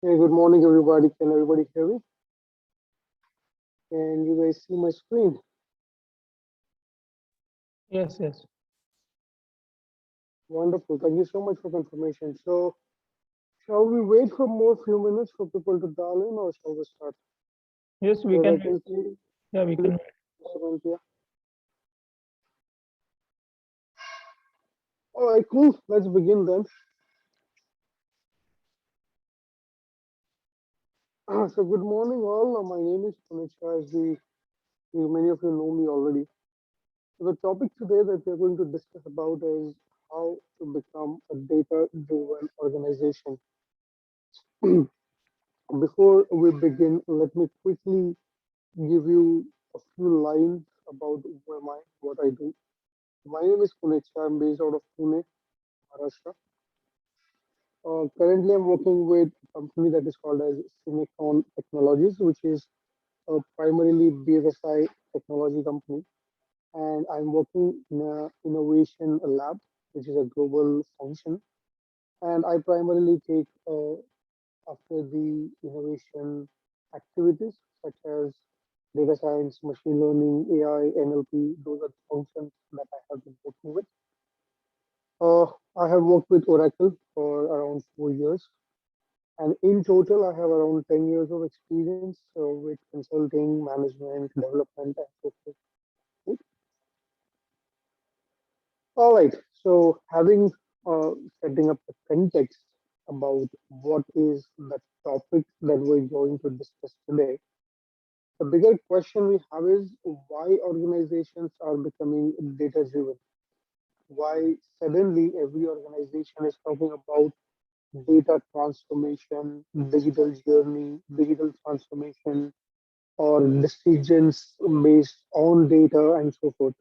Hey, good morning, everybody. Can everybody hear me? Can you guys see my screen? Yes, yes. Wonderful. Thank you so much for confirmation. So, shall we wait for more few minutes for people to dial in, or shall we start? Yes, we So can. I can see. Yeah, we can. Cynthia. All right, cool. Let's begin then. So, good morning, all. My name is Puneet Shah, as many of you know me already. So, the topic today that we're going to discuss about is how to become a data-driven organization. Before we begin, let me quickly give you a few lines about who am I, what I do. My name is Puneet. I'm based out of Pune, Maharashtra. Currently, I'm working with a company that is called as Semicon Technologies, which is a primarily BFSI technology company. And I'm working in an innovation lab, which is a global function. And I primarily take after the innovation activities such as data science, machine learning, AI, NLP. Those are the functions that I have been working with. I have worked with Oracle for around 4 years, and in total, I have around 10 years of experience with consulting, management, development, and so forth. All right. So, having setting up the context about what is the topic that we're going to discuss today, the bigger question we have is why organizations are becoming data driven. Why suddenly every organization is talking about data transformation, digital journey, digital transformation, or decisions based on data and so forth.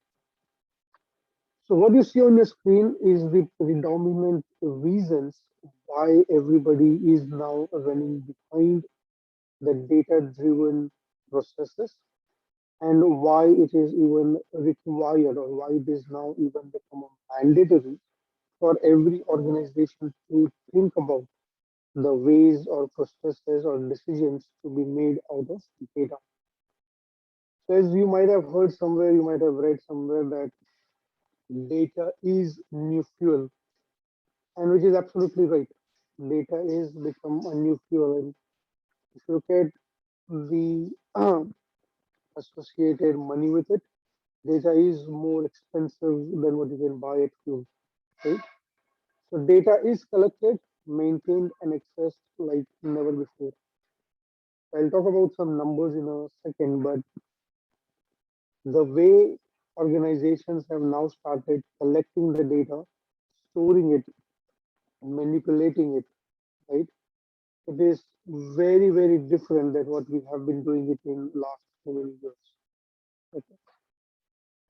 So what you see on your screen is the predominant reasons why everybody is now running behind the data-driven processes and why it is even required or why it is now even become mandatory for every organization to think about the ways or processes or decisions to be made out of data. So as you might have heard somewhere, you might have read somewhere that data is new fuel, and which is absolutely right. Data is become a new fuel, and if you look at the associated money with it, data is more expensive than what you can buy at fuel, right? So data is collected, maintained, and accessed like never before. I'll talk about some numbers in a second, but the way organizations have now started collecting the data, storing it, manipulating it, right? It is very, very different than what we have been doing it in last so many years. Okay.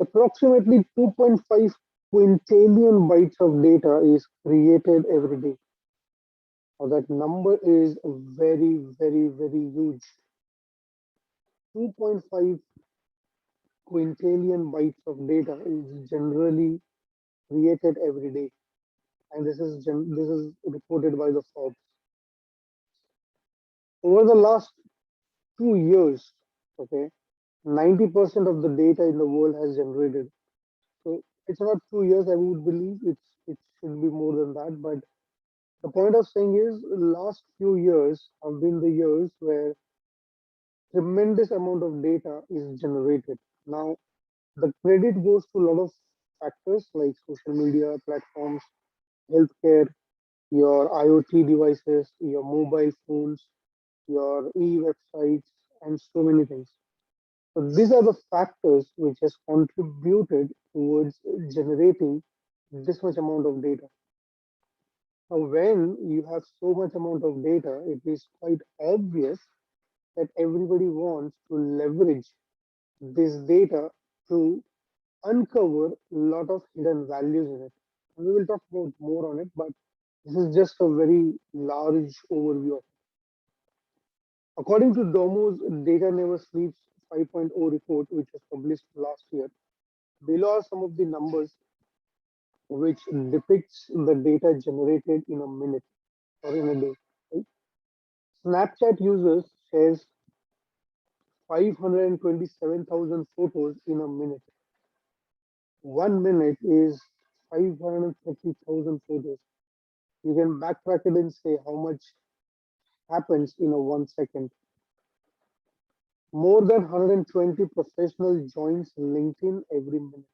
Approximately 2.5 quintillion bytes of data is created every day. Now that number is very, very, very huge. 2.5 quintillion bytes of data is generally created every day, and this is reported by the Forbes. Over the last 2 years, okay, 90% of the data in the world has generated. So it's not 2 years, I would believe it should be more than that. But the point of saying is, last few years have been the years where tremendous amount of data is generated. Now, the credit goes to a lot of factors like social media platforms, healthcare, your IoT devices, your mobile phones, your e-websites, and so many things. So these are the factors which has contributed towards generating this much amount of data. Now, when you have so much amount of data, it is quite obvious that everybody wants to leverage this data to uncover a lot of hidden values in it. And we will talk about more on it, but this is just a very large overview. According to Domo's Data Never Sleeps 5.0 report, which was published last year, below are some of the numbers which depicts the data generated in a minute or in a day. Right? Snapchat users shares 527,000 photos in a minute. 1 minute is 530,000 photos. You can backtrack it and say how much happens in a 1 second. More than 120 professional joins LinkedIn every minute.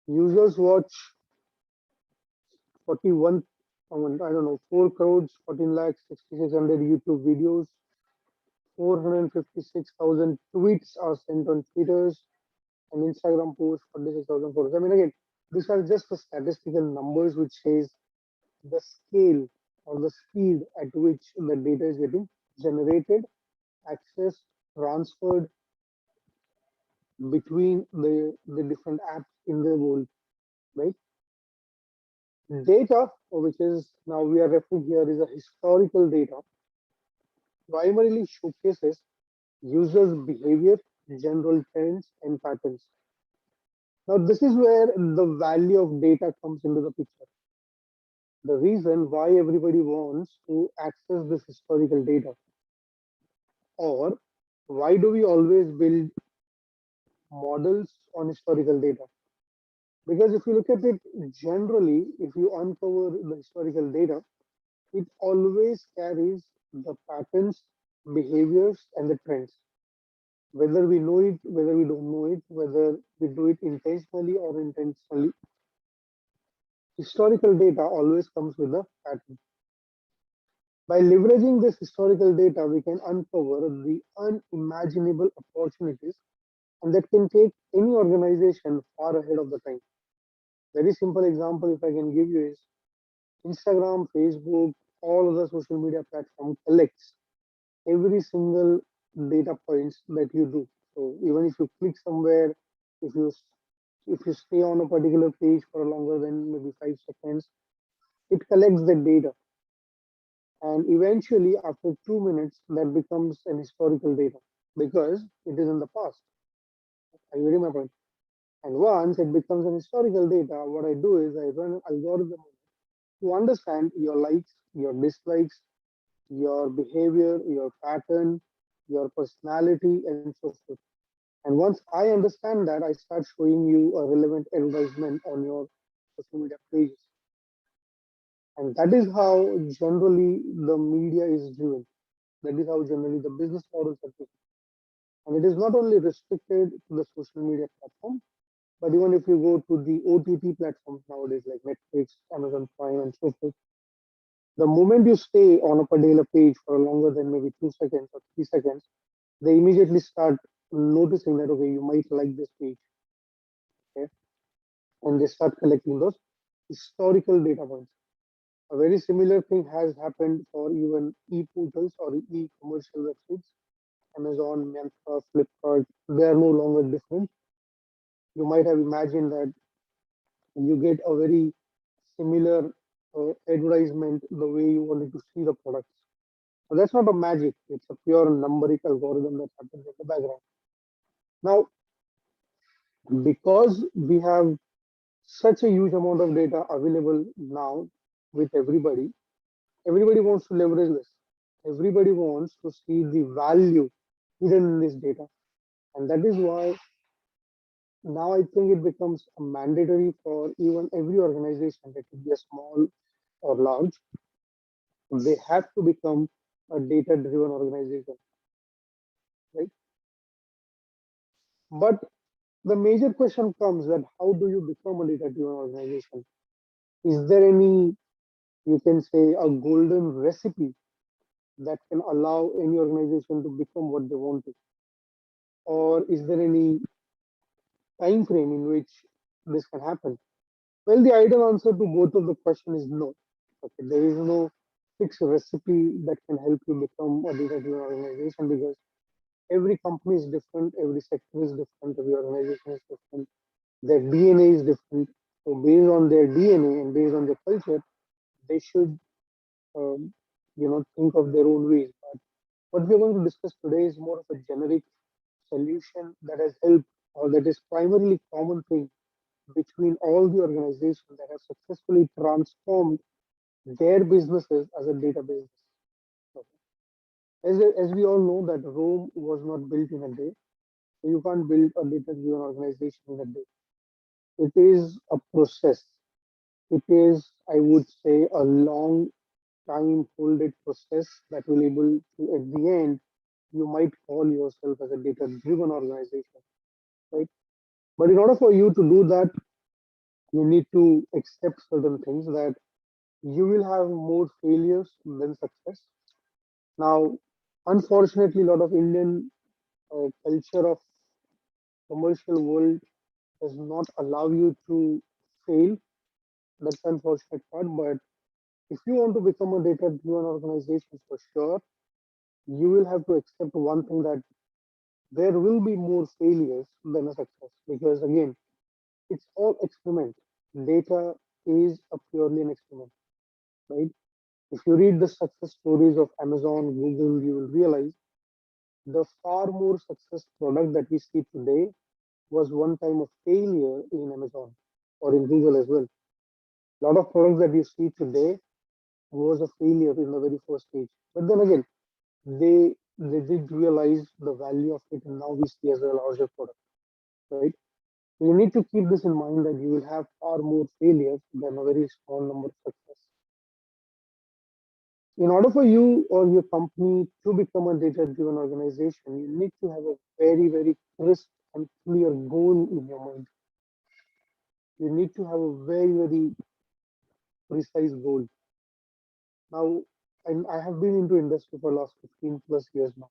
Users watch 41, I don't know, 4 crores, 14 lakhs, 6,600 YouTube videos, 456,000 tweets are sent on Twitters, and Instagram posts, 46,000 photos. I mean, again, these are just the statistical numbers which says the scale or the speed at which the data is getting generated, accessed, transferred between the different apps in the world, right? Data, which is now we are referring here, is a historical data, primarily showcases users' behavior, general trends, and patterns. Now, this is where the value of data comes into the picture. The reason why everybody wants to access this historical data, or why do we always build models on historical data? Because if you look at it generally, if you uncover the historical data, it always carries the patterns, behaviors, and the trends. Whether we know it, whether we don't know it, whether we do it intentionally or intentionally, historical data always comes with a pattern. By leveraging this historical data, we can uncover the unimaginable opportunities and that can take any organization far ahead of the time. Very simple example, if I can give you, is Instagram, Facebook, all other social media platform collects every single data points that you do. So even if you click somewhere, if you if you stay on a particular page for longer than maybe 5 seconds, it collects the data, and eventually after 2 minutes, that becomes an historical data because it is in the past. Are you getting my point? And once it becomes an historical data, what I do is I run an algorithm to understand your likes, your dislikes, your behavior, your pattern, your personality, and so forth. And once I understand that, I start showing you a relevant advertisement on your social media pages. And that is how generally the media is driven. That is how generally the business models are driven. And it is not only restricted to the social media platform, but even if you go to the OTT platforms nowadays like Netflix, Amazon Prime, and so forth, the moment you stay on a particular page for longer than maybe 2 seconds or 3 seconds, they immediately start noticing that okay, you might like this page, okay, and they start collecting those historical data points. A very similar thing has happened for even e-portals or e-commercial websites. Amazon, Myntra, Flipkart, they are no longer different. You might have imagined that you get a very similar advertisement the way you wanted to see the products. So that's not a magic, it's a pure numeric algorithm that happens in the background. Now, because we have such a huge amount of data available now with everybody, everybody wants to leverage this. Everybody wants to see the value hidden in this data. And that is why now I think it becomes mandatory for even every organization, that could be a small or large, they have to become a data driven organization, right? But the major question comes that how do you become a data driven organization? Is there any, you can say, a golden recipe that can allow any organization to become what they want to? Or is there any time frame in which this can happen? Well, the ideal answer to both of the question is no. Okay, there is no fixed recipe that can help you become a data driven organization because every company is different, every sector is different, every organization is different, their DNA is different. So based on their DNA and based on their culture, they should, um, think of their own ways. But what we're going to discuss today is more of a generic solution that has helped, or that is primarily common thing between all the organizations that have successfully transformed their businesses as a data business. As we all know that Rome was not built in a day. So you can't build a data-driven organization in a day. It is a process. It is, I would say, a long time holded process that will able to, at the end, you might call yourself as a data-driven organization, right? But in order for you to do that, you need to accept certain things that you will have more failures than success. Now, unfortunately, a lot of Indian culture of commercial world does not allow you to fail. That's the unfortunate part. But if you want to become a data-driven organization for sure, you will have to accept one thing that there will be more failures than a success. Because again, it's all experiment. Data is a purely an experiment, right? If you read the success stories of Amazon, Google, you will realize the far more success product that we see today was one time of failure in Amazon or in Google as well. A lot of products that you see today was a failure in the very first stage. But then again, they did realize the value of it, and now we see as a larger product, right? So you need to keep this in mind that you will have far more failures than a very small number of success. In order for you or your company to become a data-driven organization, you need to have a very crisp and clear goal in your mind. You need to have a very precise goal. Now, I have been into industry for last 15 plus years now.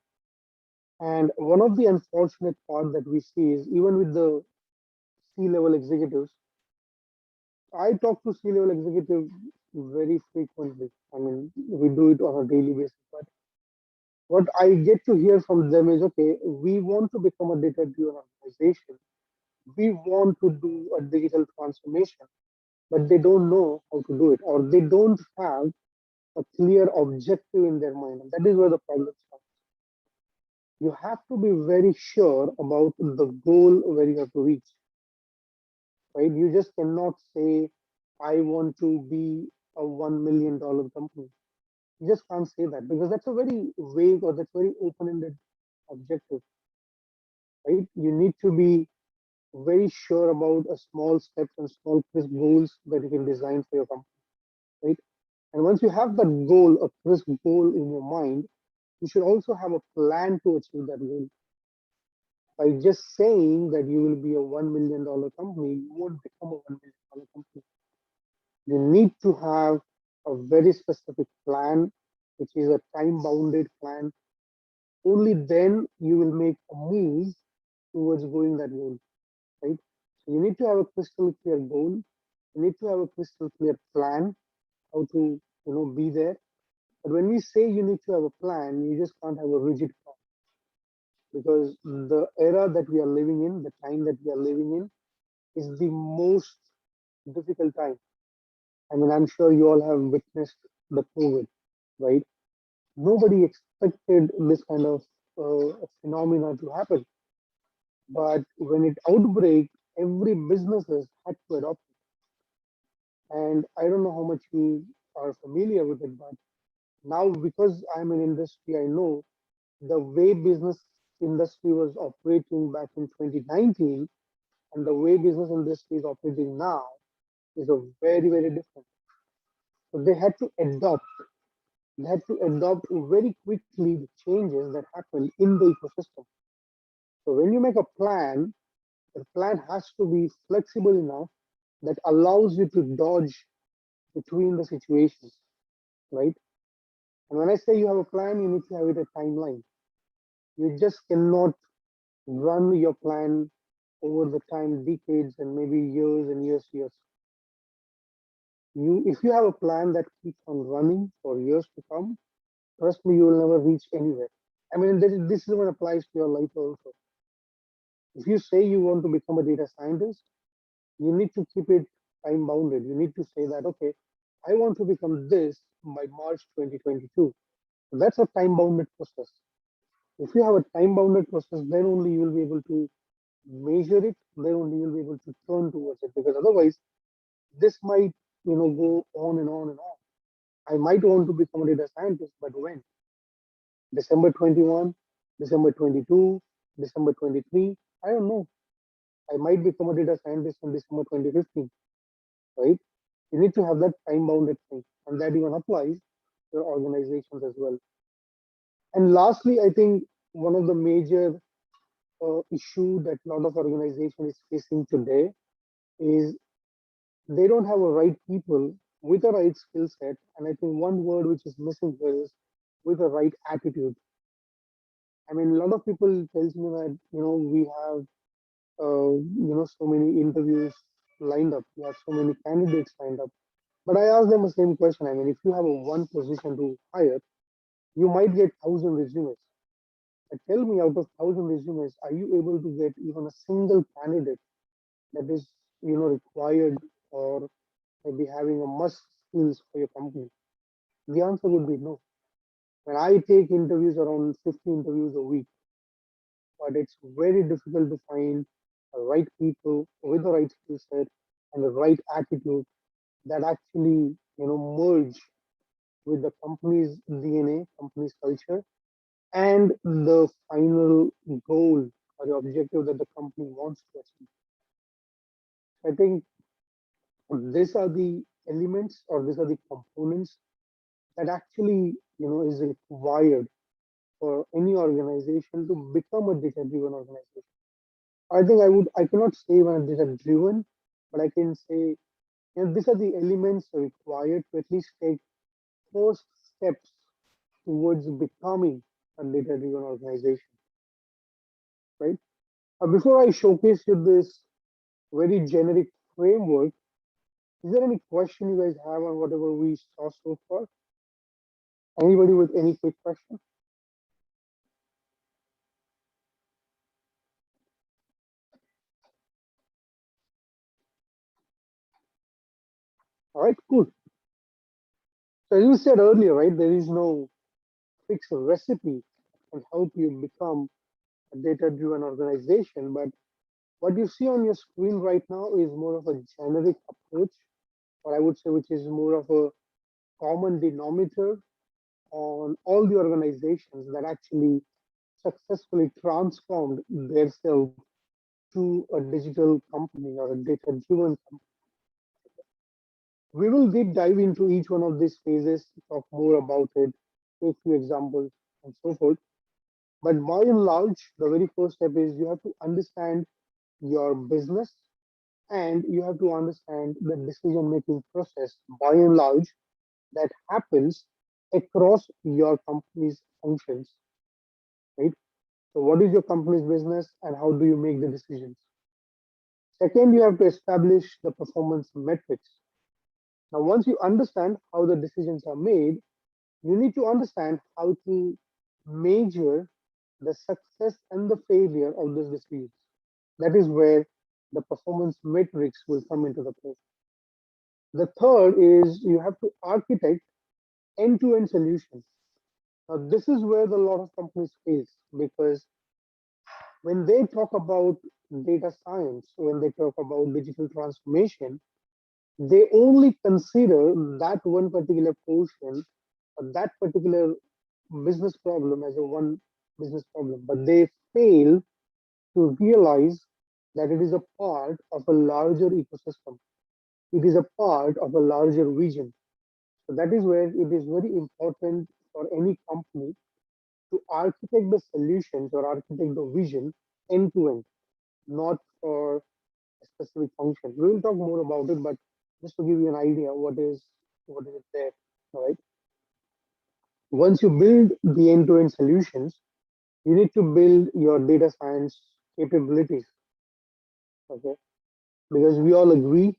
And one of the unfortunate part that we see is even with the C-level executives, I talk to C-level executives very frequently. I mean, we do it on a daily basis. But what I get to hear from them is, okay, we want to become a data-driven organization. We want to do a digital transformation, but they don't know how to do it, or they don't have a clear objective in their mind. And that is where the problem starts. You have to be very sure about the goal where you have to reach, right? You just cannot say, I want to be a $1 million company. You just can't say that because that's a very vague or that's very open-ended objective, right? You need to be very sure about a small steps and small crisp goals that you can design for your company, right? And once you have that goal, a crisp goal in your mind, you should also have a plan to achieve that goal. By just saying that you will be a $1 million company, you won't become a $1 million company. You need to have a very specific plan, which is a time bounded plan. Only then you will make a move towards going that goal, right? So you need to have a crystal clear goal. You need to have a crystal clear plan how to be there. But when we say you need to have a plan, you just can't have a rigid plan because the era that we are living in, the time that we are living in, is the most difficult time. I mean, I'm sure you all have witnessed the COVID, right? Nobody expected this kind of phenomena to happen. But when it outbreak, every businesses had to adopt it. And I don't know how much you are familiar with it, but now because I'm in industry, I know the way business industry was operating back in 2019 and the way business industry is operating now is a very different. So they had to adopt very quickly the changes that happen in the ecosystem. So when you make a plan, the plan has to be flexible enough that allows you to dodge between the situations, right? And when I say you have a plan, you need to have it a timeline. You just cannot run your plan over the time, decades, and maybe years and years. If you have a plan that keeps on running for years to come, trust me, you will never reach anywhere. I mean, this even applies to your life also. If you say you want to become a data scientist, you need to keep it time bounded. You need to say that, okay, I want to become this by March 2022. So that's a time bounded process. If you have a time bounded process, then only you will be able to measure it, then only you'll be able to turn towards it. Because otherwise, this might, go on and on and on. I might want to become a data scientist, but when? December 21, December 22, December 23. I don't know. I might become a data scientist in December 2015, right? You need to have that time bounded thing, and that even applies to organizations as well. And lastly, I think one of the major issue that a lot of organization is facing today is they don't have a right people with a right skill set. And I think one word which is missing here is with a right attitude. I mean, a lot of people tells me that we have so many interviews lined up, we have so many candidates lined up. But I ask them the same question. I mean, if you have a one position to hire, you might get 1,000 resumes. But tell me, out of 1,000 resumes, are you able to get even a single candidate that is required or maybe having a must skills for your company? The answer would be no. When I take interviews, around 50 interviews a week, but it's very difficult to find the right people with the right skill set and the right attitude that actually merge with the company's DNA, company's culture, and the final goal or the objective that the company wants to achieve. I think these are the elements or these are the components that actually is required for any organization to become a data driven organization. I think I cannot say when data driven, but I can say these are the elements required to at least take first steps towards becoming a data driven organization, right? Before I showcase you this very generic framework, is there any question you guys have on whatever we saw so far? Anybody with any quick question? All right, cool. So as you said earlier, right, there is no fixed recipe on how you become a data-driven organization. But what you see on your screen right now is more of a generic approach, or I would say, which is more of a common denominator on all the organizations that actually successfully transformed themselves to a digital company or a data-driven company. We will deep dive into each one of these phases, talk more about it, take few examples, and so forth. But by and large, the very first step is you have to understand your business and you have to understand the decision making process by and large that happens across your company's functions, right? So, what is your company's business and how do you make the decisions? Second, you have to establish the performance metrics. Now, once you understand how the decisions are made, you need to understand how to measure the success and the failure of those decisions. That is where the performance metrics will come into the play. The third is you have to architect end-to-end solutions. Now, this is where the lot of companies fail because when they talk about data science, when they talk about digital transformation, they only consider that one particular portion or that particular business problem as a one business problem, but they fail to realize that it is a part of a larger ecosystem. It is a part of a larger vision. So that is where it is very important for any company to architect the solutions or architect the vision end to end, not for a specific function. We will talk more about it, but just to give you an idea, what is it there, all right? Once you build the end to end solutions, you need to build your data science capabilities, okay? Because we all agree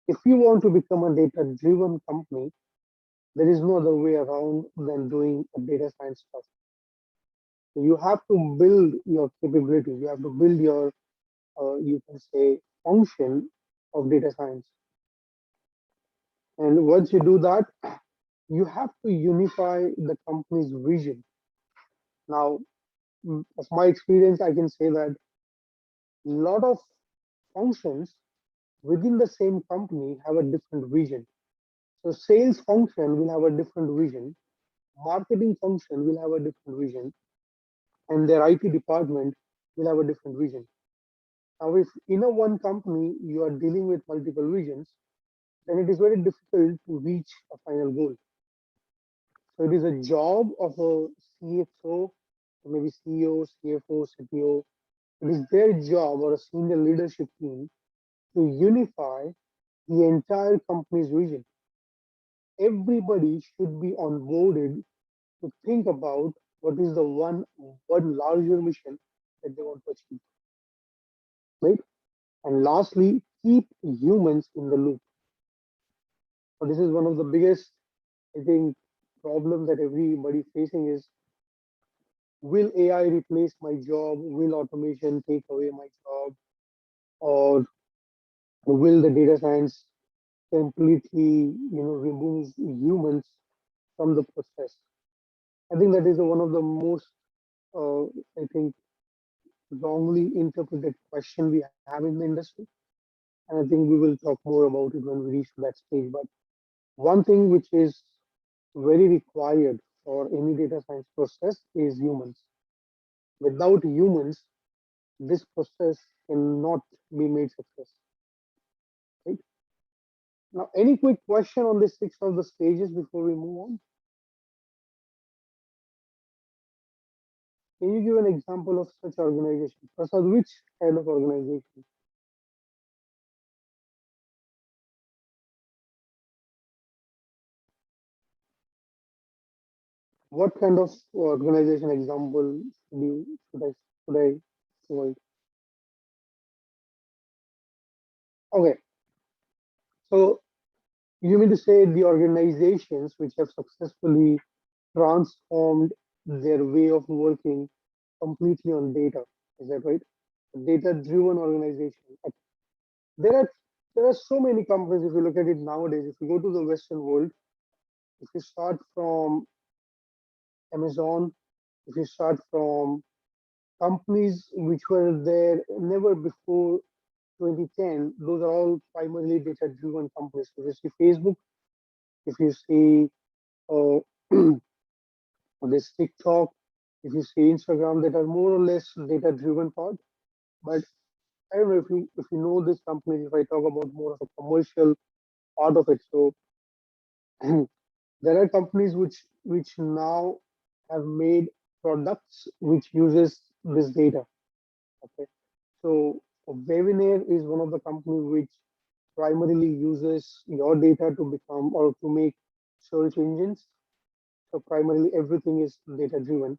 if you want to become a data driven company, there is no other way around than doing a data science stuff. So you have to build your capabilities, you have to build your, you can say, function of data science. And once you do that, you have to unify the company's vision. Now, of my experience, I can say that a lot of functions within the same company have a different vision. So sales function will have a different vision. marketing function will have a different vision, and their IT department will have a different vision. Now, if in a one company you are dealing with multiple visions, then it is very difficult to reach a final goal. So it is a job of a CXO, maybe CEO, CFO, CTO. It is their job or a senior leadership team to unify the entire company's vision. Everybody should be onboarded to think about what is the one larger mission that they want to achieve, right? And lastly, keep humans in the loop. So this is one of the biggest, I think, problem that everybody facing is: will AI replace my job? Will automation take away my job? Or will the data science completely, remove humans from the process? I think that is one of the most, I think, wrongly interpreted question we have in the industry. And I think we will talk more about it when we reach to that stage. But one thing which is very required for any data science process is humans. Without humans, this process cannot be made success. Right? Now, any quick question on the six of the stages before we move on? Can you give an example of such organization? Prasad, which kind of organization? What kind of organization example should I provide? Okay, so you mean to say the organizations which have successfully transformed their way of working completely on data? Is that right? Data-driven organization. There are there are so many companies. If you look at it nowadays, if you go to the Western world, if you start from Amazon, if you start from companies which were there never before 2010, those are all primarily data-driven companies. If you see Facebook, if you see uh, this TikTok, if you see Instagram, that are more or less data-driven part. But I don't know if you know this company. If I talk about more of a commercial part of it, so there are companies which now have made products which uses this data. Okay, so Webinair is one of the companies which primarily uses your data to become or to make search engines. So primarily everything is data driven.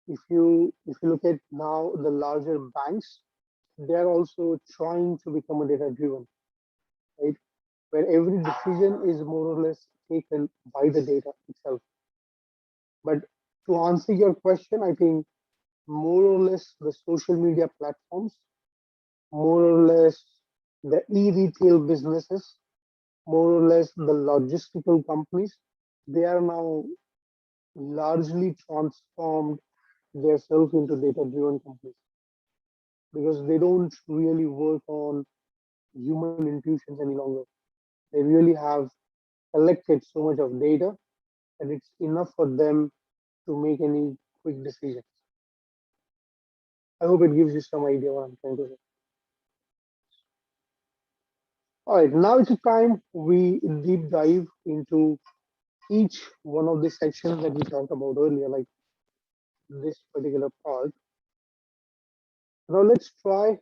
If you look at now the larger banks, they are also trying to become a data driven, right? Where every decision is more or less taken by the data itself. But to answer your question, I think more or less the social media platforms, more or less the e-retail businesses, more or less the logistical companies, they are now largely transformed themselves into data-driven companies because they don't really work on human intuitions any longer. They really have collected so much of data that it's enough for them to make any quick decisions. I hope it gives you some idea what I'm trying to say. All right, now it's time we deep dive into each one of the sections that we talked about earlier, like this particular part. Now let's try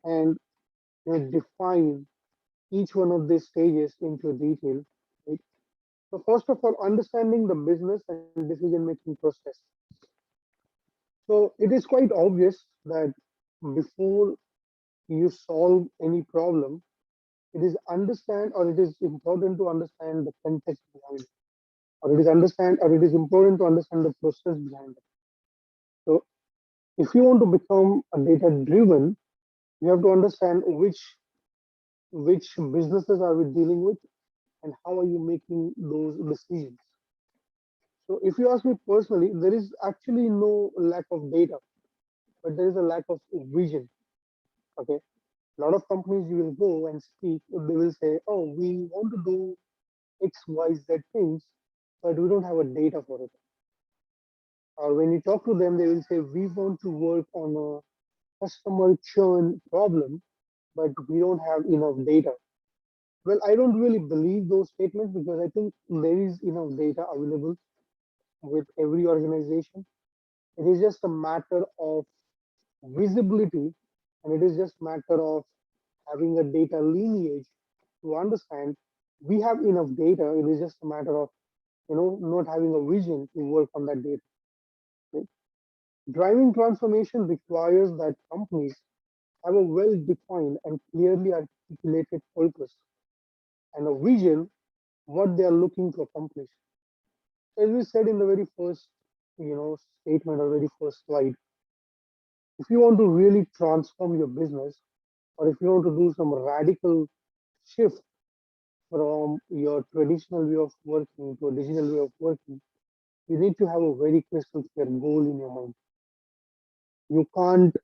and define each one of these stages into detail. Right? So first of all, understanding the business and decision-making process. So it is quite obvious that before you solve any problem, it is important to understand the context behind it, or it is important to understand the process behind it. So if you want to become a data-driven, you have to understand which businesses are we dealing with and how are you making those decisions. So if you ask me personally, there is actually no lack of data, but there is a lack of vision. Okay. A lot of companies you will go and speak, they will say, oh, we want to do X, Y, Z things, but we don't have a data for it. Or when you talk to them, they will say, we want to work on a customer churn problem, but we don't have enough data. Well, I don't really believe those statements because I think there is enough data available with every organization. It is just a matter of visibility, and it is just matter of having a data lineage to understand we have enough data. It is just a matter of not having a vision to work on that data. Right? Driving transformation requires that companies have a well-defined and clearly articulated purpose and a vision what they are looking to accomplish. As we said in the very first, statement or very first slide, if you want to really transform your business, or if you want to do some radical shift from your traditional way of working to a digital way of working, you need to have a very crystal clear goal in your mind. You can't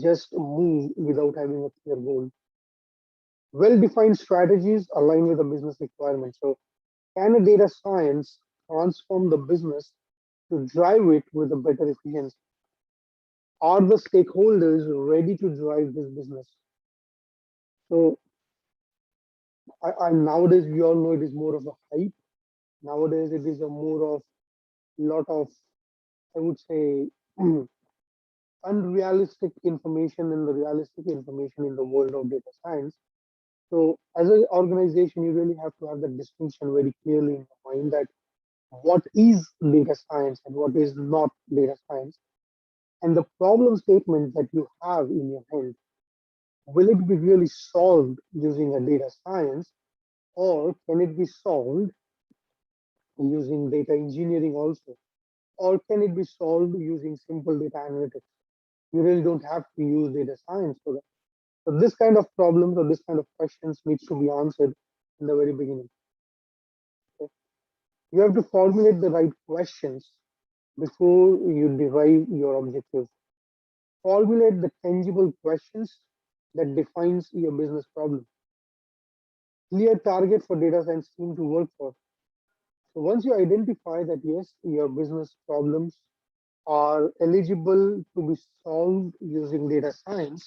just move without having a clear goal. Well defined strategies align with the business requirements. So, can a data science transform the business to drive it with a better efficiency? Are the stakeholders ready to drive this business? So, I nowadays we all know it is more of a hype. Nowadays, it is a more of lot of, I would say, unrealistic information and the realistic information in the world of data science. So, as an organization, you really have to have that distinction very clearly in your mind that what is data science and what is not data science, and the problem statement that you have in your hand, will it be really solved using a data science, or can it be solved using data engineering also, or can it be solved using simple data analytics? You really don't have to use data science for that. So this kind of problems or this kind of questions needs to be answered in the very beginning. Okay? You have to formulate the right questions before you derive your objective. Formulate the tangible questions that defines your business problem. Clear target for data science team to work for. So once you identify that yes, your business problems are eligible to be solved using data science,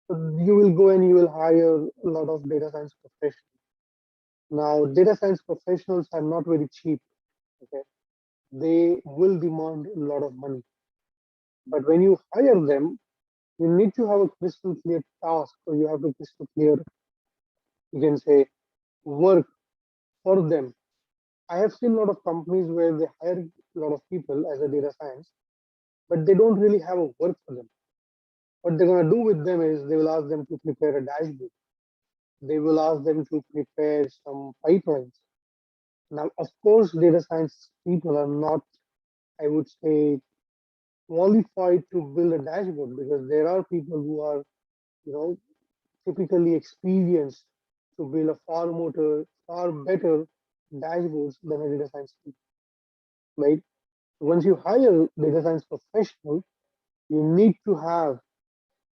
so you will go and you will hire a lot of data science professionals. Now, data science professionals are not very cheap. Okay, they will demand a lot of money. But when you hire them, you need to have a crystal clear task, or you have to crystal clear, you can say, work for them. I have seen a lot of companies where they hire a lot of people as a data science, but they don't really have a work for them. What they're going to do with them is they will ask them to prepare a dashboard. They will ask them to prepare some pipelines. Now, of course, data science people are not, I would say, qualified to build a dashboard because there are people who are, you know, typically experienced to build a far better dashboards than a data science people, right? Once you hire data science professional, you need to have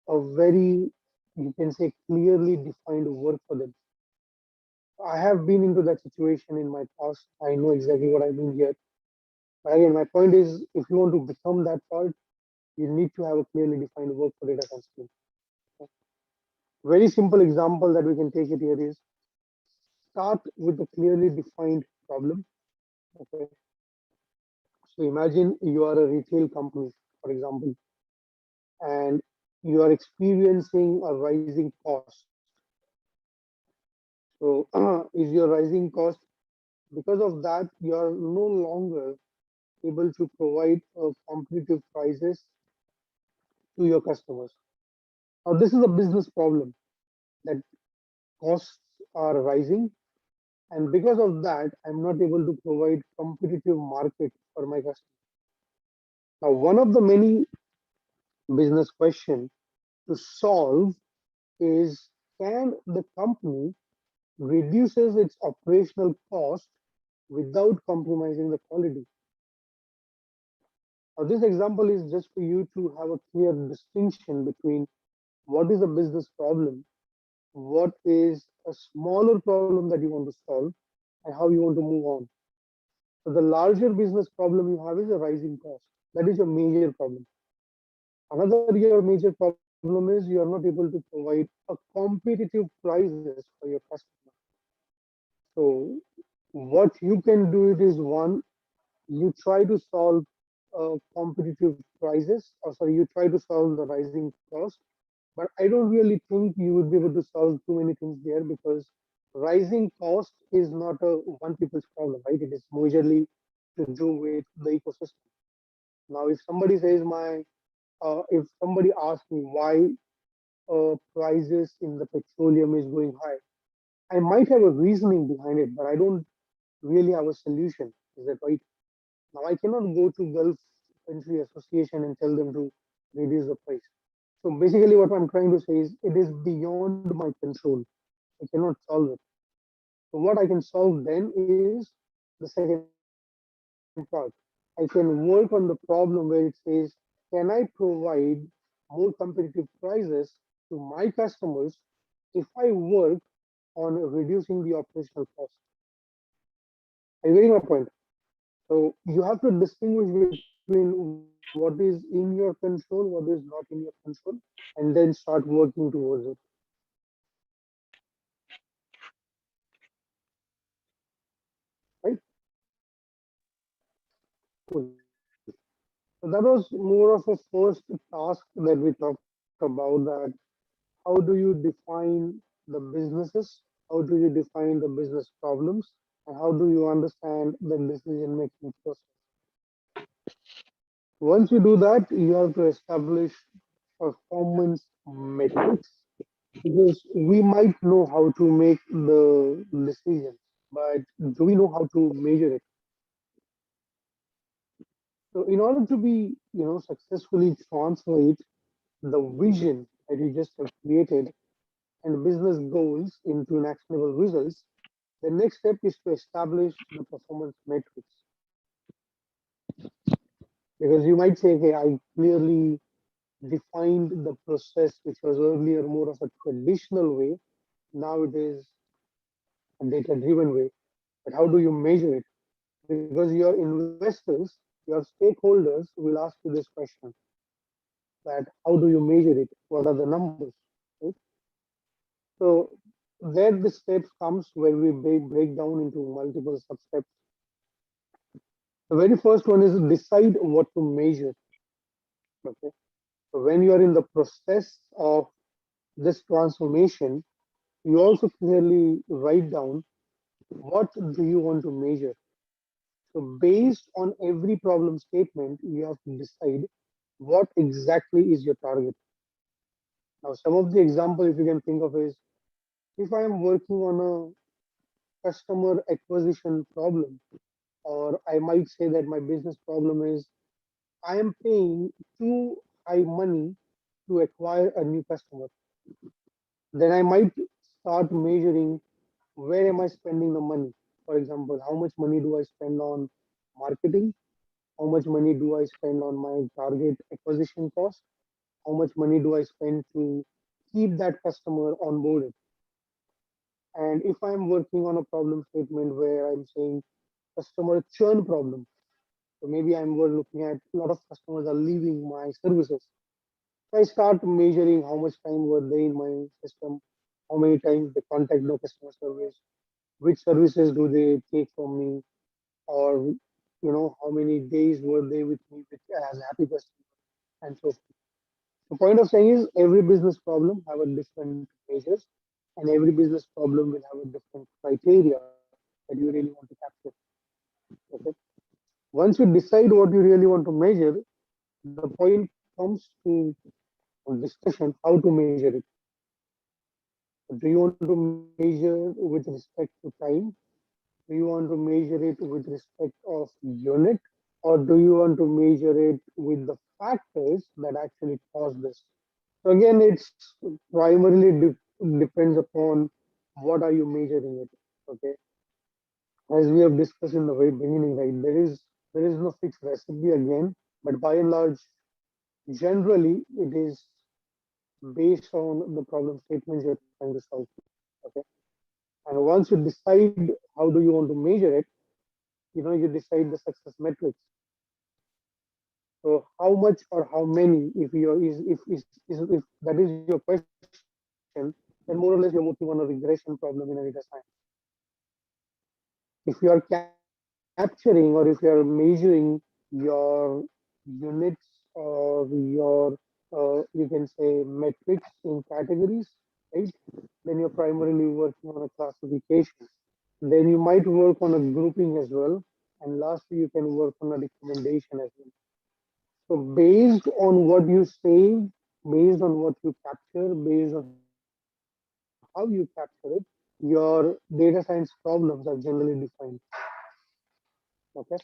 a very, you can say, clearly defined work for them. I have been into that situation in my past. I know exactly what I mean here. But again, my point is, if you want to become that part, you need to have a clearly defined work for data science team. Okay? Very simple example that we can take it here is start with a clearly defined problem. Okay. So imagine you are a retail company, for example, and you are experiencing a rising cost. So is your rising cost because of that you are no longer able to provide competitive prices to your customers. Now this is a business problem that costs are rising, and because of that I'm not able to provide competitive market for my customers. Now one of the many business question to solve is, can the company reduces its operational cost without compromising the quality? Now, this example is just for you to have a clear distinction between what is a business problem, what is a smaller problem that you want to solve, and how you want to move on. So the larger business problem you have is a rising cost. That is your major problem. Another your major problem is you are not able to provide a competitive prices for your customer. So what you can do it is one, you try to solve competitive prices, or sorry, you try to solve the rising cost. But I don't really think you would be able to solve too many things there because rising cost is not a one people's problem, right? It is majorly to do with the ecosystem. Now, if somebody says if somebody asks me why prices in the petroleum is going high, I might have a reasoning behind it, but I don't really have a solution. Is that right? Now, I cannot go to Gulf Country Association and tell them to reduce the price. So basically, what I'm trying to say is it is beyond my control. I cannot solve it. So what I can solve then is the second part. I can work on the problem where it says, can I provide more competitive prices to my customers if I work on reducing the operational cost? Are you getting my point? So you have to distinguish between what is in your control, what is not in your control, and then start working towards it. Right? Cool. So that was more of a first task that we talked about, that how do you define the businesses, how do you define the business problems, and how do you understand the decision making process. Once you do that, you have to establish performance metrics because we might know how to make the decisions, but do we know how to measure it? So in order to be, successfully translate the vision that you just have created and business goals into an actionable results, the next step is to establish the performance metrics. Because you might say, okay, I clearly defined the process, which was earlier more of a traditional way. Now it is a data driven way. But how do you measure it? Because your investors, your stakeholders will ask you this question, that how do you measure it? What are the numbers? Right? So there the steps comes where we break down into multiple sub steps. The very first one is decide what to measure. Okay. So when you are in the process of this transformation, you also clearly write down what do you want to measure. So based on every problem statement, you have to decide what exactly is your target. Now, some of the example if you can think of is if I am working on a customer acquisition problem, or I might say that my business problem is I am paying too high money to acquire a new customer. Then I might start measuring where am I spending the money. For example, how much money do I spend on marketing? How much money do I spend on my target acquisition cost? How much money do I spend to keep that customer on board? And if I'm working on a problem statement where I'm saying customer churn problem, so maybe we're looking at a lot of customers are leaving my services. So I start measuring how much time were they in my system, how many times they contact the customer service, which services do they take from me, or how many days were they with me as a happy customer, and so forth. The point of saying is every business problem have a different measures, and every business problem will have a different criteria that you really want to capture. Okay. Once you decide what you really want to measure, the point comes to discussion how to measure it. Do you want to measure with respect to time? Do you want to measure it with respect of unit? Or do you want to measure it with the factors that actually cause this? So again, it's primarily depends upon what are you measuring it. Okay, as we have discussed in the very beginning, right? There is no fixed recipe again, but by and large, generally it is based on the problem statements you're trying to solve. Okay, and once you decide how do you want to measure it, you decide the success metrics. So how much or how many, if you is if that is your question, then more or less you're working on a regression problem in a data science. If you are capturing or if you are measuring your units or your you can say metrics in categories, right? Then you're primarily working on a classification. Then you might work on a grouping as well. And lastly, you can work on a recommendation as well. So based on what you say, based on what you capture, based on how you capture it, your data science problems are generally defined. Okay.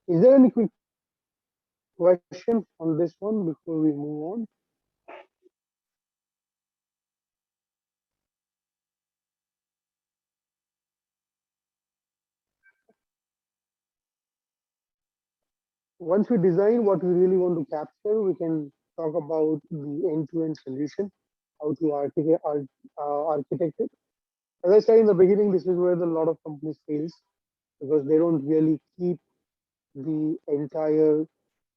Is there any quick question on this one before we move on? Once we design what we really want to capture, we can talk about the end-to-end solution, how to architect it. As I said in the beginning, this is where a lot of companies fails because they don't really keep the entire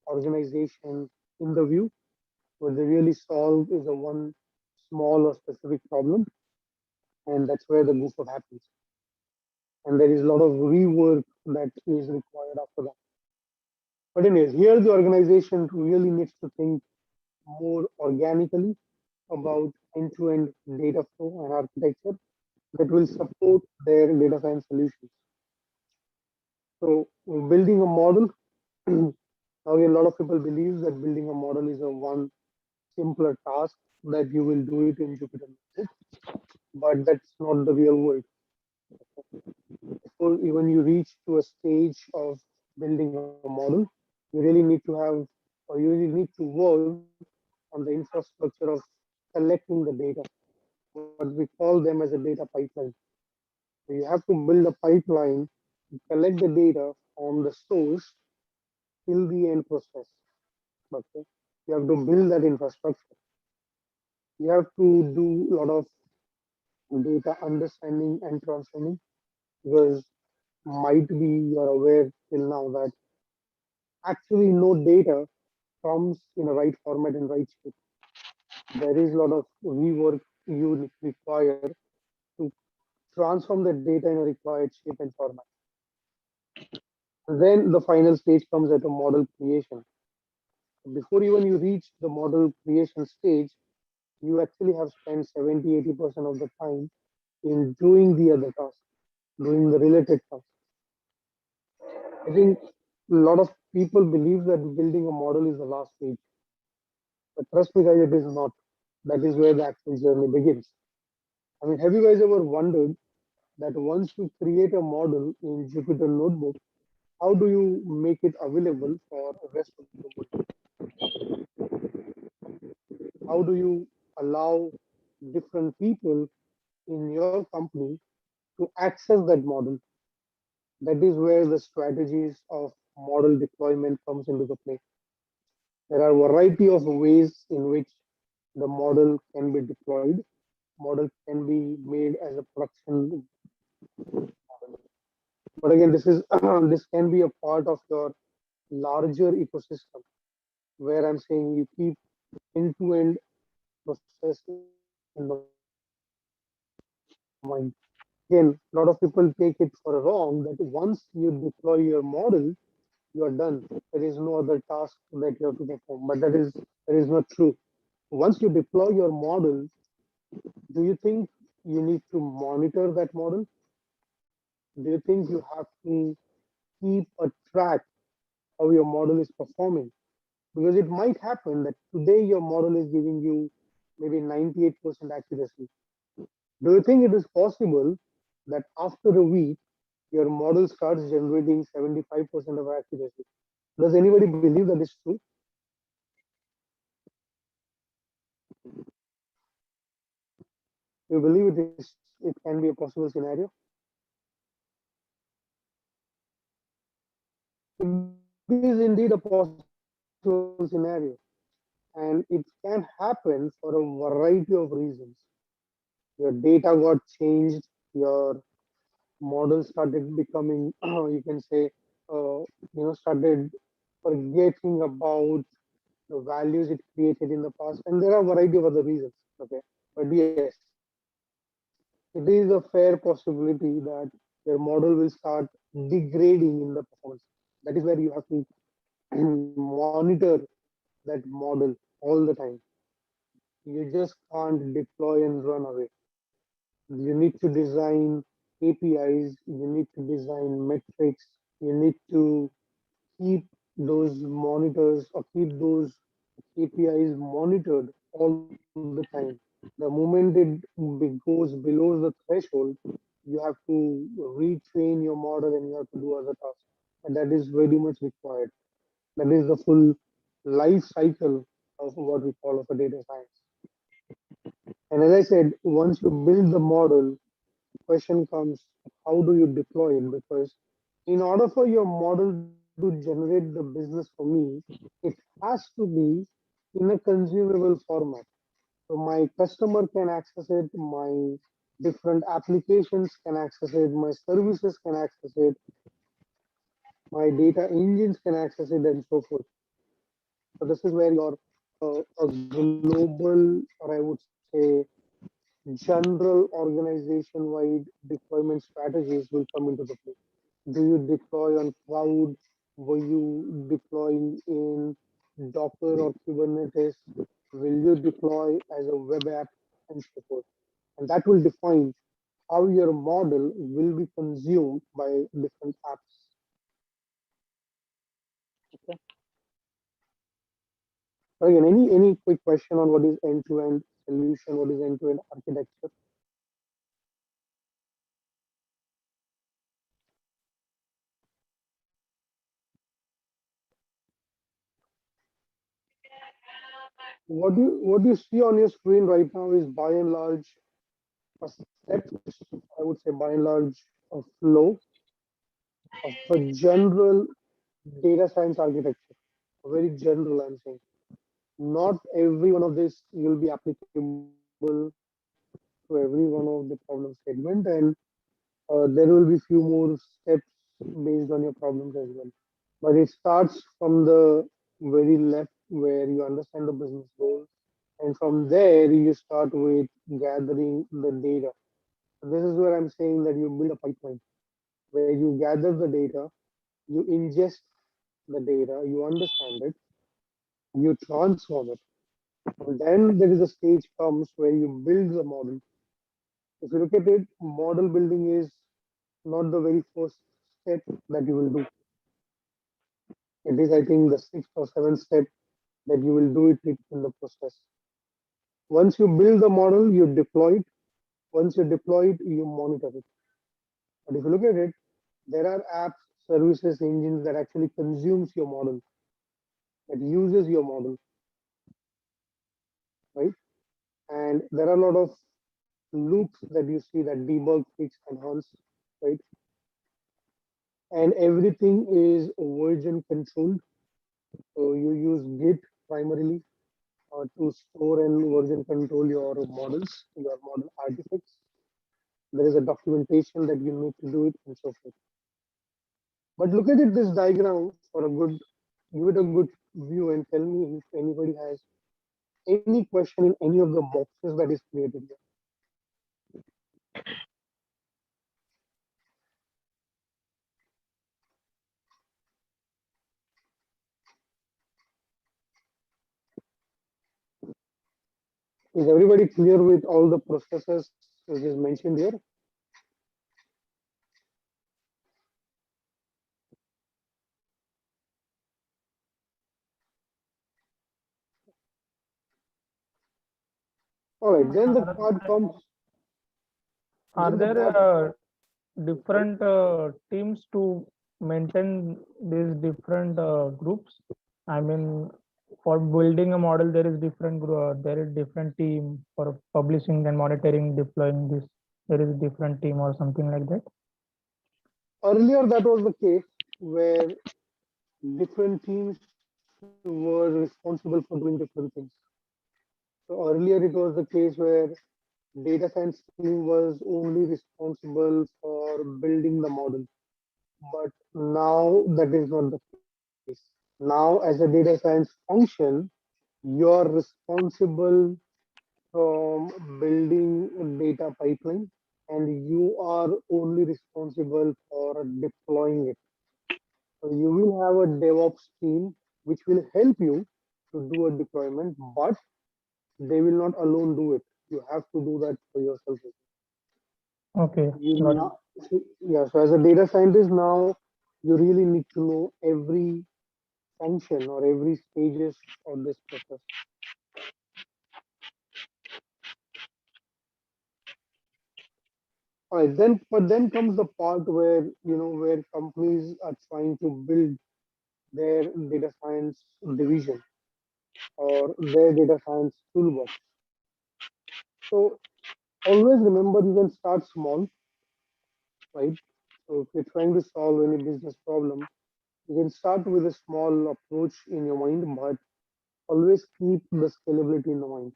organization in the view. What they really solve is a one small or specific problem, and that's where the goof up happens. And there is a lot of rework that is required after that. But anyways, here the organization really needs to think more organically about end-to-end data flow and architecture that will support their data science solutions. So building a model, now a lot of people believe that building a model is a one simpler task that you will do it in Jupyter Notebook, but that's not the real world. Before even you reach to a stage of building a model, you really need to have, or you really need to work on the infrastructure of collecting the data, what we call them as a data pipeline. So you have to build a pipeline to collect the data from the source till the end process. Okay. You have to build that infrastructure. You have to do a lot of data understanding and transforming because might be you're aware till now that actually no data comes in a right format and right shape. There is a lot of rework you require to transform the data in a required shape and format. Then the final stage comes at a model creation. Before even you reach the model creation stage, you actually have spent 70-80% of the time in doing the other task, doing the related task. I think a lot of people believe that building a model is the last stage, but trust me, guys, it is not. That is where the actual journey begins. I mean, have you guys ever wondered that once you create a model in Jupyter Notebook, how do you make it available for the rest of the world? How do you allow different people in your company to access that model? That is where the strategies of model deployment comes into the play. There are a variety of ways in which the model can be deployed. Model can be made as a production. But again, this is this can be a part of your larger ecosystem where I'm saying you keep end-to-end process in the mind. Again, a lot of people take it for a wrong that once you deploy your model, you are done. There is no other task that you have to perform. But that is not true. Once you deploy your model, do you think you need to monitor that model? Do you think you have to keep a track how your model is performing? Because it might happen that today your model is giving you maybe 98% accuracy. Do you think it is possible that after a week your model starts generating 75% of accuracy? Does anybody believe that is true? You believe it can be a possible scenario? It is indeed a possible scenario, and it can happen for a variety of reasons. Your data got changed, your model started becoming, you can say, started forgetting about the values it created in the past, and there are a variety of other reasons. Okay, but yes, it is a fair possibility that your model will start degrading in the performance. That is where you have to monitor that model all the time. You just can't deploy and run away. You need to design KPIs, you need to design metrics, you need to keep those monitors or keep those KPIs monitored all the time. The moment goes below the threshold, you have to retrain your model and you have to do other tasks. And that is very much required. That is the full life cycle of what we call of a data science. And as I said, once you build the model, the question comes, how do you deploy it? Because in order for your model to generate the business for me, it has to be in a consumable format. So my customer can access it, my different applications can access it, my services can access it, my data engines can access it, and so forth. So this is where your a global, or I would say general organization-wide deployment strategies will come into the play. Do you deploy on cloud? Were you deploying in Docker or Kubernetes? Will you deploy as a web app and so forth? And that will define how your model will be consumed by different apps. Okay. Again, any quick question on what is end-to-end solution, what is end-to-end architecture? What you see on your screen right now is by and large a set, I would say by and large a flow of a general data science architecture. A very general, I'm saying. Not every one of this will be applicable to every one of the problem statement, and there will be few more steps based on your problems as well. But it starts from the very left where you understand the business goals, and from there you start with gathering the data. This is where I'm saying that you build a pipeline where you gather the data, you ingest the data, you understand it, you transform it. And then there is a stage comes where you build the model. If you look at it, model building is not the very first step that you will do. It is, I think, the sixth or seventh step that you will do it in the process. Once you build the model, you deploy it. Once you deploy it, you monitor it. But if you look at it, there are apps, services, engines that actually consumes your model, that uses your model, right? And there are a lot of loops that you see that debug, fix, enhance, right? And everything is version controlled. So you use Git primarily to store and version control your models, your model artifacts. There is a documentation that you need to do it and so forth. But look at it, this diagram for a good, give it a good view and tell me if anybody has any question in any of the boxes that is created here. Is everybody clear with all the processes which is mentioned here? All right, then the part comes. Are Then the there part. different teams to maintain these different groups? I mean, for building a model, there is there is different team for publishing and monitoring, deploying this. There is different team or something like that. Earlier, that was the case where different teams were responsible for doing different things. So earlier, it was the case where data science team was only responsible for building the model. But now that is not the case. Now, as a data science function, you're responsible from building a data pipeline, and you are only responsible for deploying it. So you will have a DevOps team which will help you to do a deployment, but they will not alone do it. You have to do that for yourself. Okay, You got it. now, yeah. So as a data scientist now, you really need to know every function or every stages of this process. All right, then comes the part where where companies are trying to build their data science division or their data science toolbox. So always remember you can start small, right? So if you're trying to solve any business problem, you can start with a small approach in your mind, but always keep the scalability in the mind.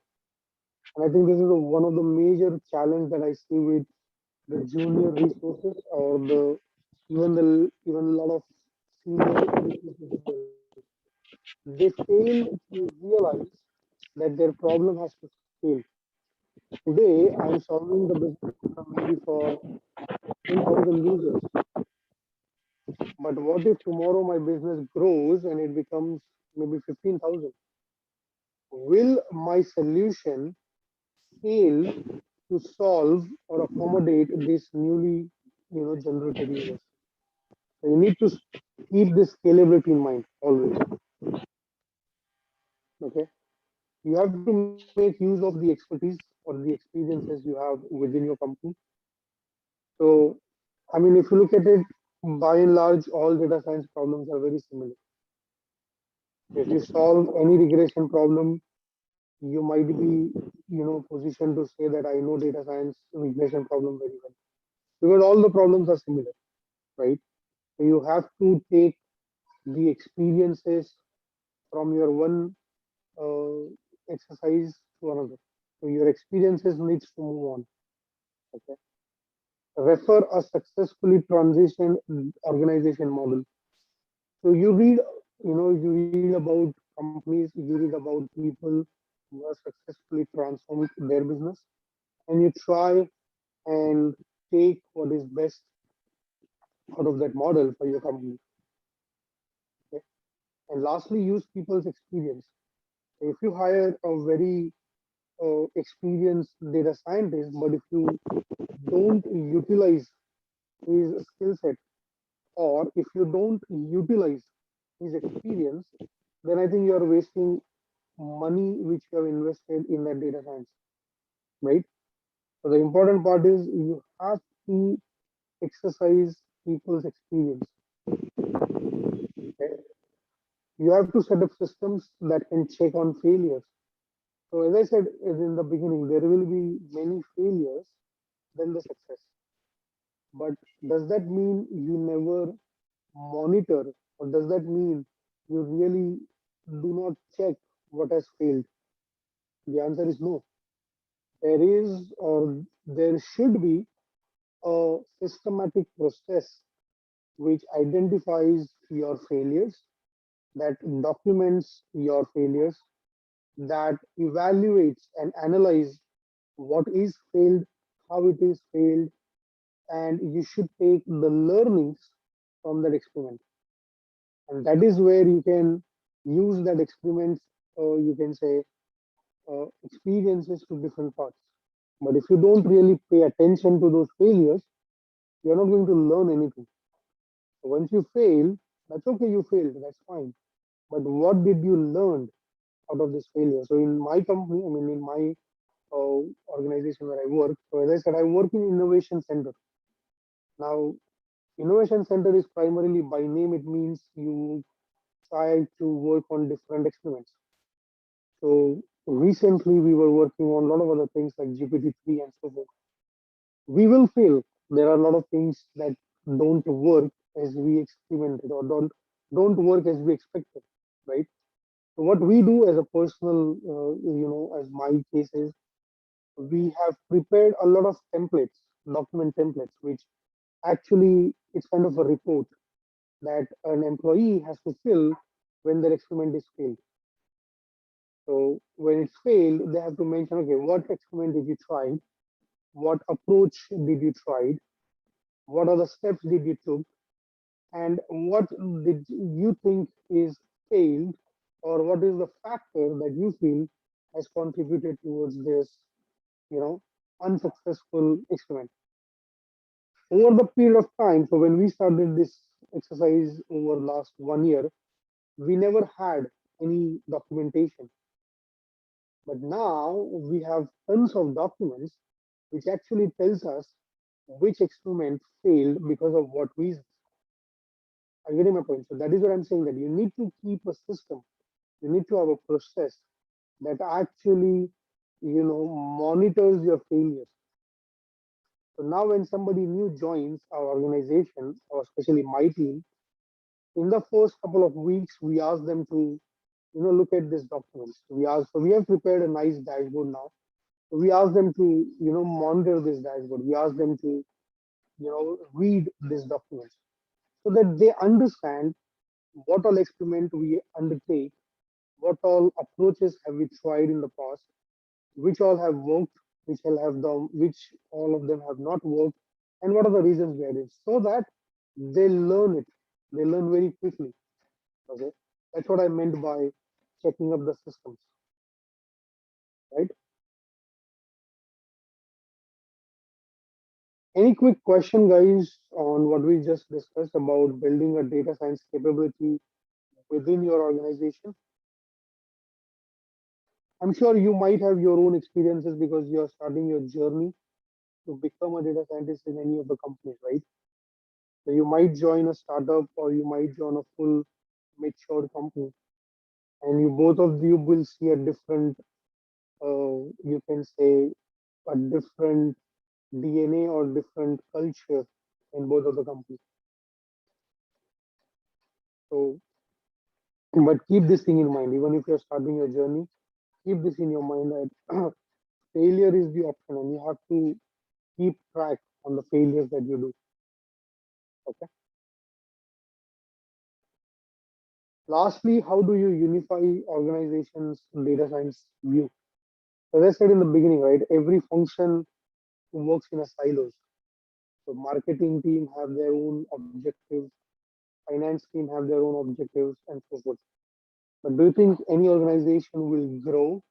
And I think this is one of the major challenge that I see with the junior resources or the even a lot of senior resources as well. They fail to realize that their problem has to scale. Today, I'm solving the business problem maybe for 10,000 users. But what if tomorrow my business grows and it becomes maybe 15,000? Will my solution fail to solve or accommodate this newly generated users? So you need to keep this scalability in mind always. Okay. You have to make use of the expertise or the experiences you have within your company. So, I mean, if you look at it, by and large, all data science problems are very similar. If you solve any regression problem, you might be, positioned to say that I know data science regression problem very well because all the problems are similar, right? So you have to take the experiences from your one exercise to another. So your experiences needs to move on. Okay. Refer a successfully transition organization model. So you read about companies, you read about people who have successfully transformed their business, and you try and take what is best out of that model for your company. Okay? And lastly, use people's experience. If you hire a very experienced data scientist, but if you don't utilize his skill set or if you don't utilize his experience, then I think you are wasting money which you have invested in that data science, right? So the important part is you have to exercise people's experience. Okay? You have to set up systems that can check on failures. So as I said in the beginning, there will be many failures than the success. But does that mean you never monitor, or does that mean you really do not check what has failed? The answer is no. There is or there should be a systematic process which identifies your failures, that documents your failures, that evaluates and analyze what is failed, how it is failed, and you should take the learnings from that experiment. And that is where you can use that experiment, you can say, experiences to different parts. But if you don't really pay attention to those failures, you're not going to learn anything. So once you fail, that's okay, you failed, that's fine. But what did you learn out of this failure? So in my company, I mean, in my organization where I work, so as I said, I work in innovation center. Now, innovation center is primarily by name, it means you try to work on different experiments. So recently we were working on a lot of other things like GPT-3 and so forth. We will fail. There are a lot of things that don't work as we experimented or don't work as we expected, right? So what we do as a personal, as my case is, we have prepared a lot of templates, document templates, which actually it's kind of a report that an employee has to fill when their experiment is failed. So when it's failed, they have to mention, okay, what experiment did you try? What approach did you try? What are the steps did you took? And what did you think is failed, or what is the factor that you feel has contributed towards this, you know, unsuccessful experiment over the period of time. So when we started this exercise over last 1 year, we never had any documentation, but now we have tons of documents which actually tells us which experiment failed because of what reasons. Are you getting my point? So that is what I'm saying, that you need to keep a system, you need to have a process that actually, monitors your failures. So now when somebody new joins our organization, or especially my team, in the first couple of weeks, we ask them to, look at these documents. So we have prepared a nice dashboard now. So we ask them to, monitor this dashboard. We ask them to, read these documents so that they understand what all experiment we undertake, what all approaches have we tried in the past, which all have worked, which all of them have not worked, and what are the reasons behind it, so that they learn it. They learn very quickly. Okay, that's what I meant by checking up the systems, right? Any quick question, guys, on what we just discussed about building a data science capability within your organization? I'm sure you might have your own experiences because you're starting your journey to become a data scientist in any of the companies, right? So you might join a startup or you might join a full mature company, and you both of you will see a different, you can say, a different DNA or different culture in both of the companies. So, but keep this thing in mind, even if you're starting your journey, keep this in your mind that failure is the option, and you have to keep track on the failures that you do. Okay. Lastly, how do you unify organizations data science view? As I said in the beginning, right, every function works in a silos. So marketing team have their own objectives, finance team have their own objectives, and so forth. But do you think any organization will grow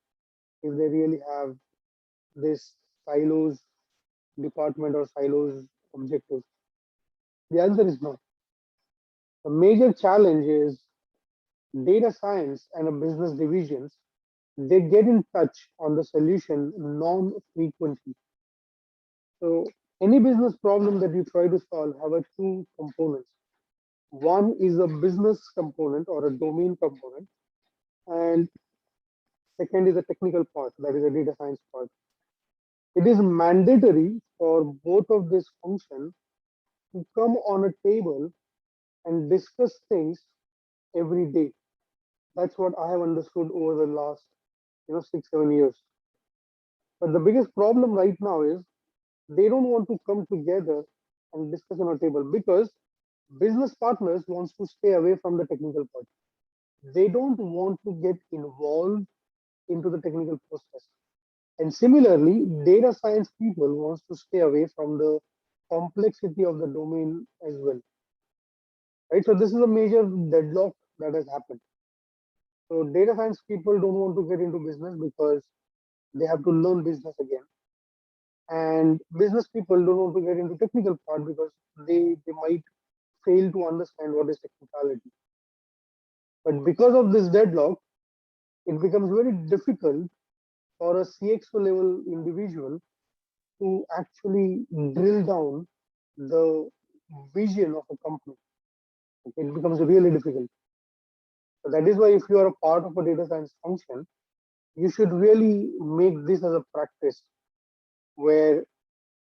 if they really have this silos department or silos objectives? The answer is no. The major challenge is data science and a business divisions, they get in touch on the solution non-frequently. So any business problem that you try to solve have a two components. One is a business component or a domain component, and second is a technical part, that is a data science part. It is mandatory for both of these functions to come on a table and discuss things every day. That's what I have understood over the last 6 7 years. But the biggest problem right now is they don't want to come together and discuss on a table because business partners wants to stay away from the technical part. They don't want to get involved into the technical process. And similarly, data science people wants to stay away from the complexity of the domain as well. Right. So this is a major deadlock that has happened. So data science people don't want to get into business because they have to learn business again. And business people don't want to get into technical part because they might fail to understand what is technicality. But because of this deadlock, it becomes very difficult for a CXO level individual to actually drill down the vision of a company. Okay, it becomes really difficult. So that is why if you are a part of a data science function, you should really make this as a practice where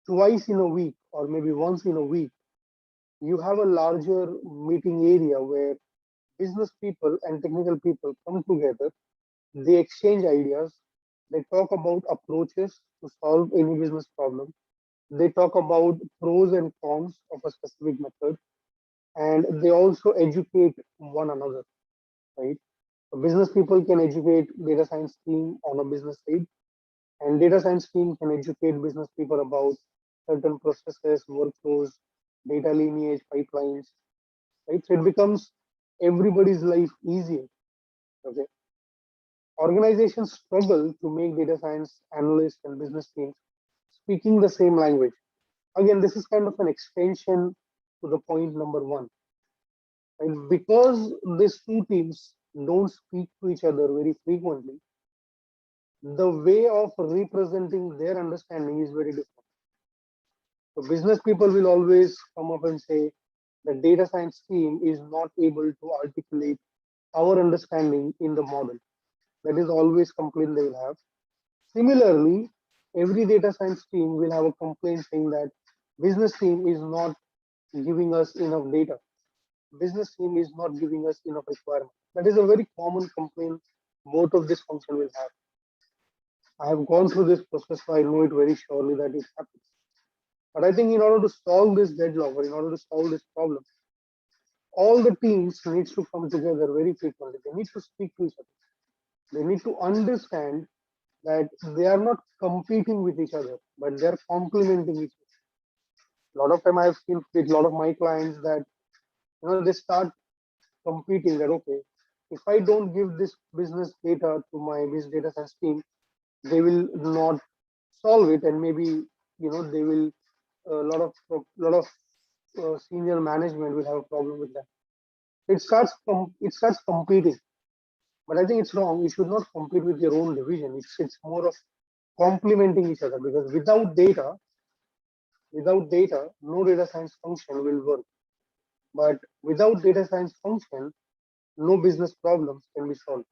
twice in a week or maybe once in a week, you have a larger meeting area where business people and technical people come together, they exchange ideas, they talk about approaches to solve any business problem, They talk about pros and cons of a specific method, and they also educate one another, right? So business people can educate data science team on a business side, and data science team can educate business people about certain processes, workflows, data lineage, pipelines, right? So it becomes everybody's life easier. Okay. Organizations struggle to make data science analysts and business teams speaking the same language. Again, this is kind of an extension to the point number one. And because these two teams don't speak to each other very frequently, the way of representing their understanding is very different. So business people will always come up and say the data science team is not able to articulate our understanding in the model. That is always complaint they will have. Similarly, every data science team will have a complaint saying that business team is not giving us enough data. Business team is not giving us enough requirement. That is a very common complaint both of this function will have. I have gone through this process, so I know it very surely that it happens. But I think in order to solve this deadlock or in order to solve this problem, all the teams needs to come together very frequently. They need to speak to each other. They need to understand that they are not competing with each other, but they are complementing each other. A lot of time I have seen with a lot of my clients that they start competing that okay, if I don't give this business data to my business data science team, they will not solve it, and maybe they will a lot of senior management will have a problem with that. It starts competing, but I think it's wrong. You should not compete with your own division. It's more of complementing each other, because without data, no data science function will work. But without data science function, no business problems can be solved.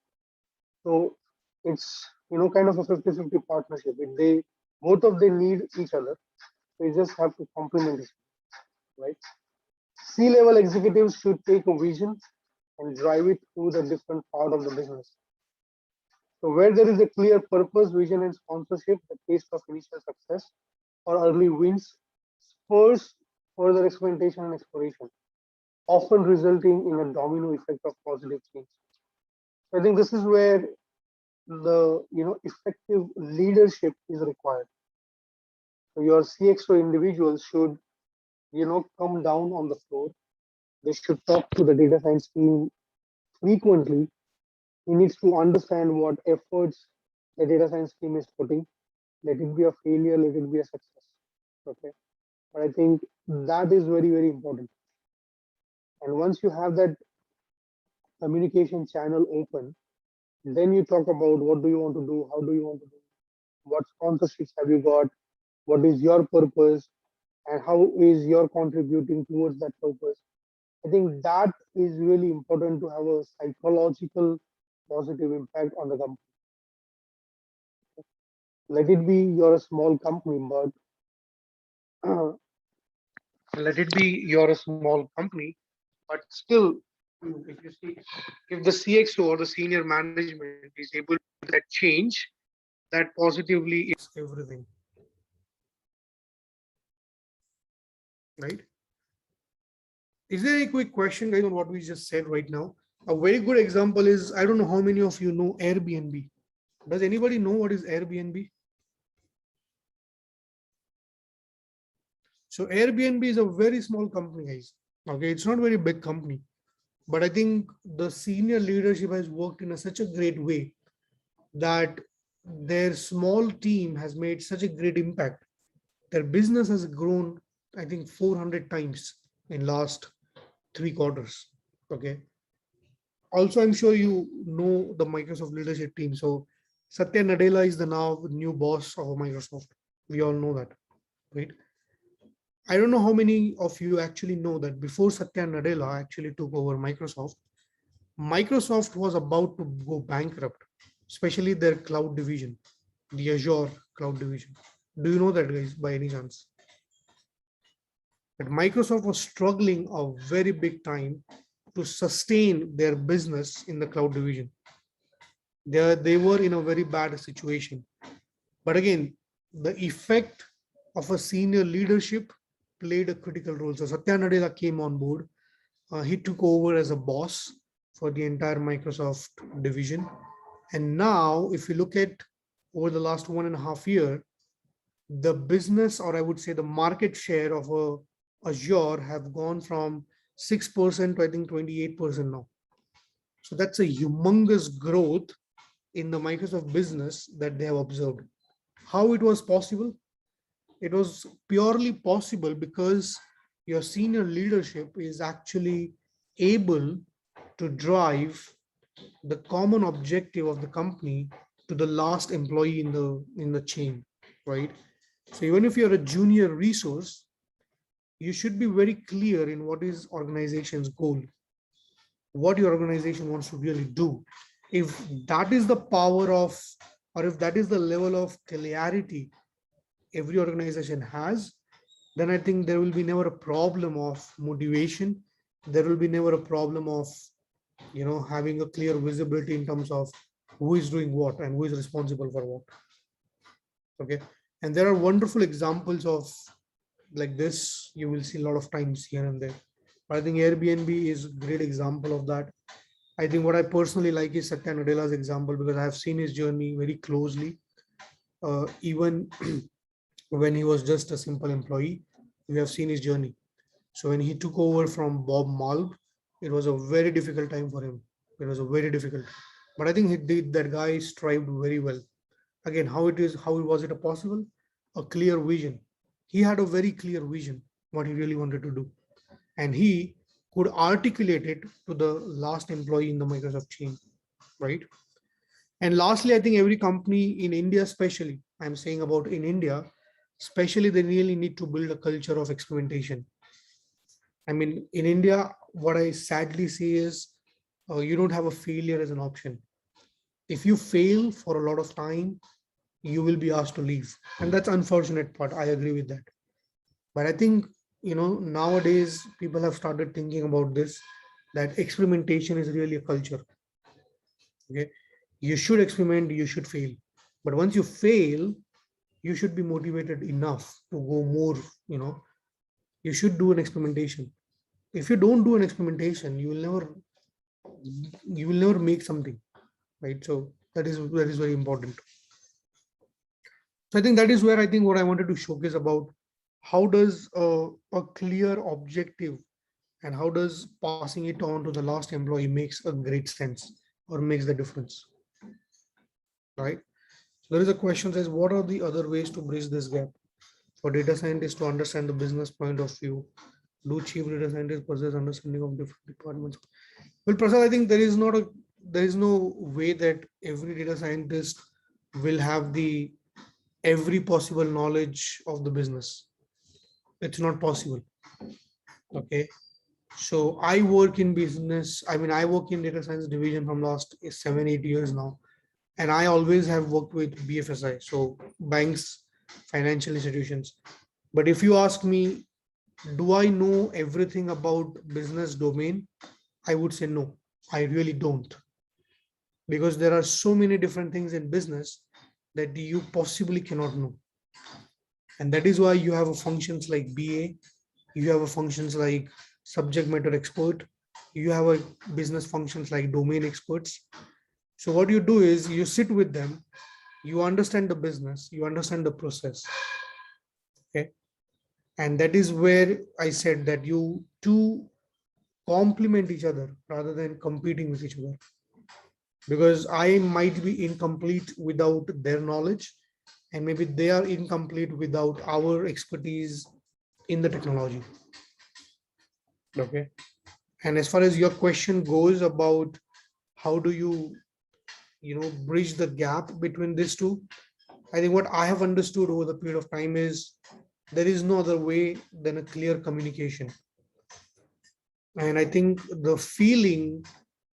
So it's kind of a 50-50 partnership. If they both of them need each other, they just have to complement each other, right? C-level executives should take a vision and drive it through the different part of the business. So where there is a clear purpose, vision, and sponsorship, the taste of initial success or early wins spurs further experimentation and exploration, often resulting in a domino effect of positive change. So I think this is where the effective leadership is required. So your CXO individuals should come down on the floor. They should talk to the data science team frequently. He needs to understand what efforts the data science team is putting. Let it be a failure, let it be a success. Okay. But I think that is very, very important. And once you have that communication channel open, then you talk about what do you want to do, how do you want to do, what sponsorships have you got, what is your purpose, and how is your contributing towards that purpose. I think that is really important to have a psychological positive impact on the company. Let it be you're a small company, but let it be you're a small company, but still, if you see, if the CXO or the senior management is able to do that change, that positively is everything, right? Is there a quick question, guys, on what we just said right now? A very good example is, I don't know how many of you know Airbnb. Does anybody know what is Airbnb? So Airbnb is a very small company, guys. Okay, it's not a very big company, but I think the senior leadership has worked in such a great way that their small team has made such a great impact. Their business has grown, I think, 400 times in last 3 quarters. Okay. Also, I'm sure you know the Microsoft leadership team. So Satya Nadella is the now new boss of Microsoft. We all know that, right? I don't know how many of you actually know that before Satya Nadella actually took over Microsoft, Microsoft was about to go bankrupt, especially their cloud division, the Azure cloud division. Do you know that, guys, by any chance? But Microsoft was struggling a very big time to sustain their business in the cloud division. They were in a very bad situation. But again, the effect of a senior leadership played a critical role. So Satya Nadella came on board. He took over as a boss for the entire Microsoft division. And now, if you look at over the last 1.5 years, the business, or I would say the market share of Azure have gone from 6% to I think 28% now. So that's a humongous growth in the Microsoft business that they have observed. How it was possible? It was purely possible because your senior leadership is actually able to drive the common objective of the company to the last employee in the chain, right? So even if you're a junior resource, you should be very clear in what is organization's goal, what your organization wants to really do. If that is the power of, or if that is the level of clarity every organization has, then I think there will be never a problem of motivation. There will be never a problem of, having a clear visibility in terms of who is doing what and who is responsible for what. Okay. And there are wonderful examples of like this. You will see a lot of times here and there. But I think Airbnb is a great example of that. I think what I personally like is Satya Nadella's example because I have seen his journey very closely. Even when he was just a simple employee, we have seen his journey. So when he took over from Bob Malb, it was a very difficult time for him. It was a very difficult, but I think he did. That guy strived very well. Again, how was it possible? A clear vision. He had a very clear vision what he really wanted to do, and he could articulate it to the last employee in the Microsoft chain, right? And lastly, I think every company in India, especially, I'm saying about in India, especially, they really need to build a culture of experimentation. I mean, in India, what I sadly see is you don't have a failure as an option. If you fail for a lot of time, you will be asked to leave. And that's unfortunate part. I agree with that. But I think, nowadays people have started thinking about this, that experimentation is really a culture. Okay. You should experiment, you should fail. But once you fail, you should be motivated enough to go more, you should do an experimentation. If you don't do an experimentation, you will never make something, right? So that is very important. So I think that is where I think what I wanted to showcase about how does a clear objective and how does passing it on to the last employee makes a great sense or makes the difference, right? So there is a question says, what are the other ways to bridge this gap for data scientists to understand the business point of view? Do chief data scientists possess understanding of different departments? Well, Prasad, I think there is no way that every data scientist will have the every possible knowledge of the business. It's not possible. Okay. So I work in business. I mean, I work in data science division from last 7-8 years now. And I always have worked with BFSI, so banks, financial institutions. But if you ask me, do I know everything about business domain? I would say no, I really don't. Because there are so many different things in business that you possibly cannot know. And that is why you have a functions like BA, you have a functions like subject matter expert, you have a business functions like domain experts. So what you do is you sit with them, you understand the business, you understand the process. Okay. And that is where I said that you two complement each other rather than competing with each other. Because I might be incomplete without their knowledge, and maybe they are incomplete without our expertise in the technology. Okay. And as far as your question goes about how do you bridge the gap between these two, I think what I have understood over the period of time is there is no other way than a clear communication. And I think the feeling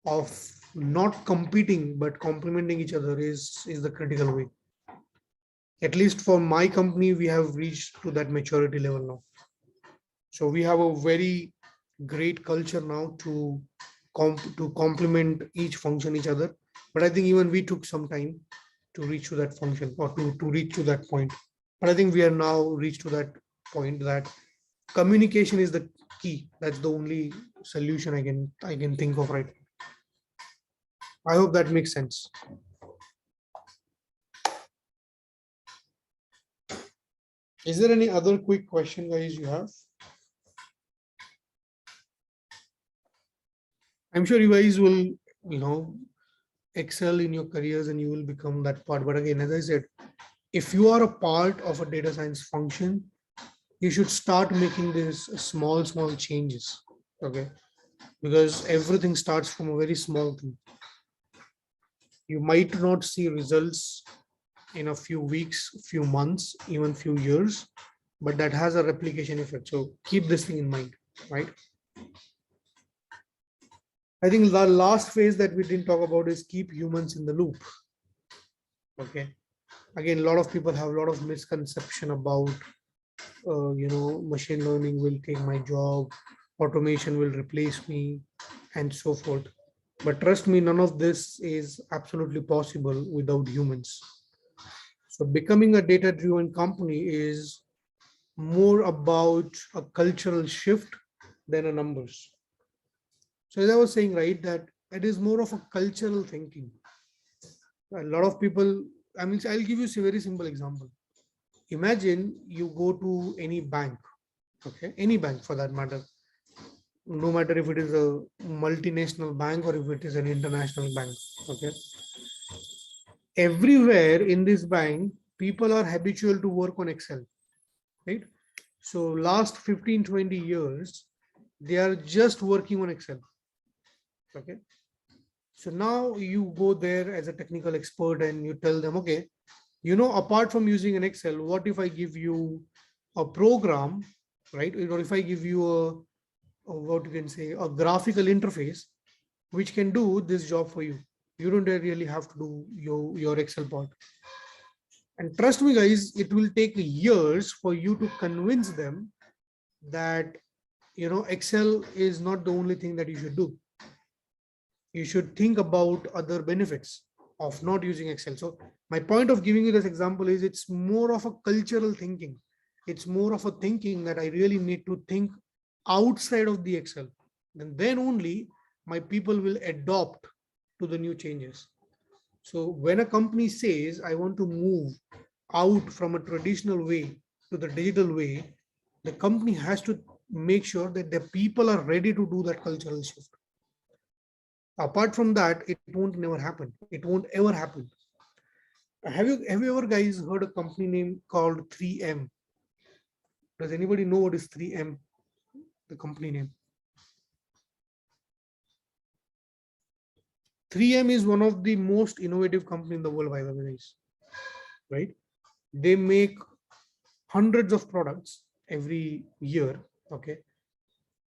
of not competing but complementing each other is the critical way. At least for my company, we have reached to that maturity level now. So we have a very great culture now to complement each function each other. But I think even we took some time to reach to that function or to reach to that point. But I think we are now reached to that point that communication is the key. That's the only solution I can think of, right? I hope that makes sense. Is there any other quick question, guys, you have? I'm sure you guys will, excel in your careers and you will become that part. But again, as I said, if you are a part of a data science function, you should start making these small changes. Okay. Because everything starts from a very small thing. You might not see results in a few weeks, few months, even few years, but that has a replication effect. So keep this thing in mind, right? I think the last phase that we didn't talk about is keep humans in the loop. Okay. Again, a lot of people have a lot of misconception about, machine learning will take my job, automation will replace me, and so forth. But trust me, none of this is absolutely possible without humans. So becoming a data-driven company is more about a cultural shift than a numbers. So as I was saying, right, that it is more of a cultural thinking. A lot of people, I mean, I'll give you a very simple example. Imagine you go to any bank, okay, any bank for that matter, no matter if it is a multinational bank or if it is an international bank, okay. Everywhere in this bank, people are habitual to work on Excel, right? So last 15, 20 years, they are just working on Excel, okay. So now you go there as a technical expert and you tell them, okay, apart from using an Excel, what if I give you a program, right? Or if I give you what you can say, a graphical interface, which can do this job for you. You don't really have to do your Excel part. And trust me, guys, it will take years for you to convince them that, Excel is not the only thing that you should do. You should think about other benefits of not using Excel. So my point of giving you this example is it's more of a cultural thinking. It's more of a thinking that I really need to think outside of the Excel. And then only my people will adopt to the new changes. So when a company says, I want to move out from a traditional way to the digital way, the company has to make sure that the people are ready to do that cultural shift. Apart from that, it won't never happen. It won't ever happen. Have you ever guys heard a company name called 3M? Does anybody know what is 3M, the company name? 3M is one of the most innovative company in the world, by the way, guys. Right? They make hundreds of products every year. Okay.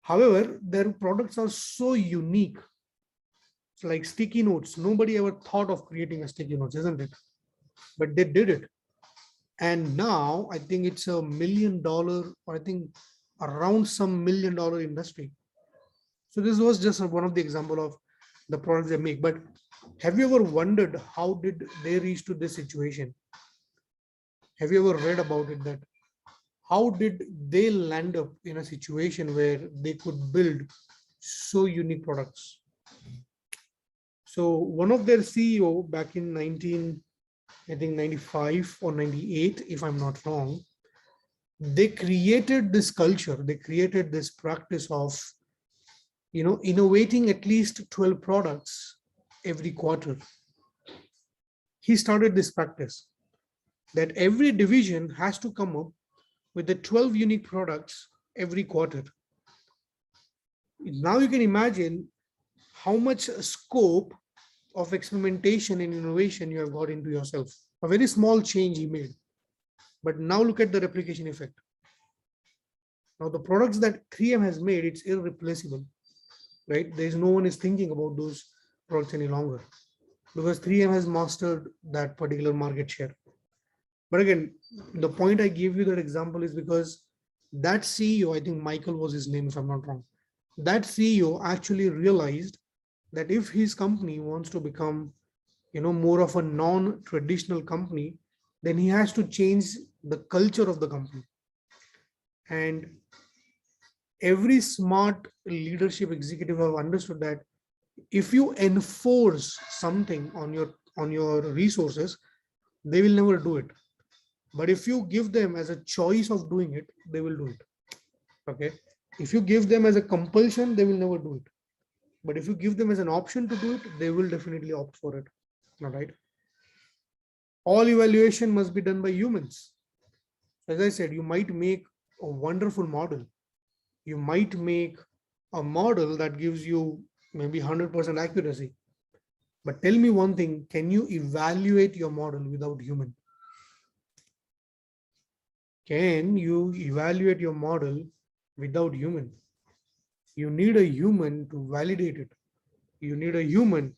However, their products are so unique. It's like sticky notes. Nobody ever thought of creating a sticky notes, isn't it? But they did it. And now I think it's $1 million, or I think around some $1 million industry. So this was just one of the example of the products they make. But have you ever wondered how did they reach to this situation? Have you ever read about it, that how did they land up in a situation where they could build so unique products? So one of their CEO back in 95 or 98, if I'm not wrong, they created this culture, they created this practice of, innovating at least 12 products every quarter. He started this practice that every division has to come up with the 12 unique products every quarter. Now you can imagine how much scope of experimentation and innovation you have got into yourself. A very small change he made. But now look at the replication effect. Now the products that 3M has made, it's irreplaceable, right? There's no one is thinking about those products any longer because 3M has mastered that particular market share. But again, the point I gave you that example is because that CEO, I think Michael was his name, if I'm not wrong, that CEO actually realized that if his company wants to become, more of a non-traditional company, then he has to change the culture of the company. And every smart leadership executive have understood that if you enforce something on your resources, they will never do it. But if you give them as a choice of doing it, they will do it. Okay. If you give them as a compulsion, they will never do it. But if you give them as an option to do it, they will definitely opt for it. All right. All evaluation must be done by humans. As I said, you might make a wonderful model. You might make a model that gives you maybe 100% accuracy. But tell me one thing, can you evaluate your model without human? Can you evaluate your model without human? You need a human to validate it. You need a human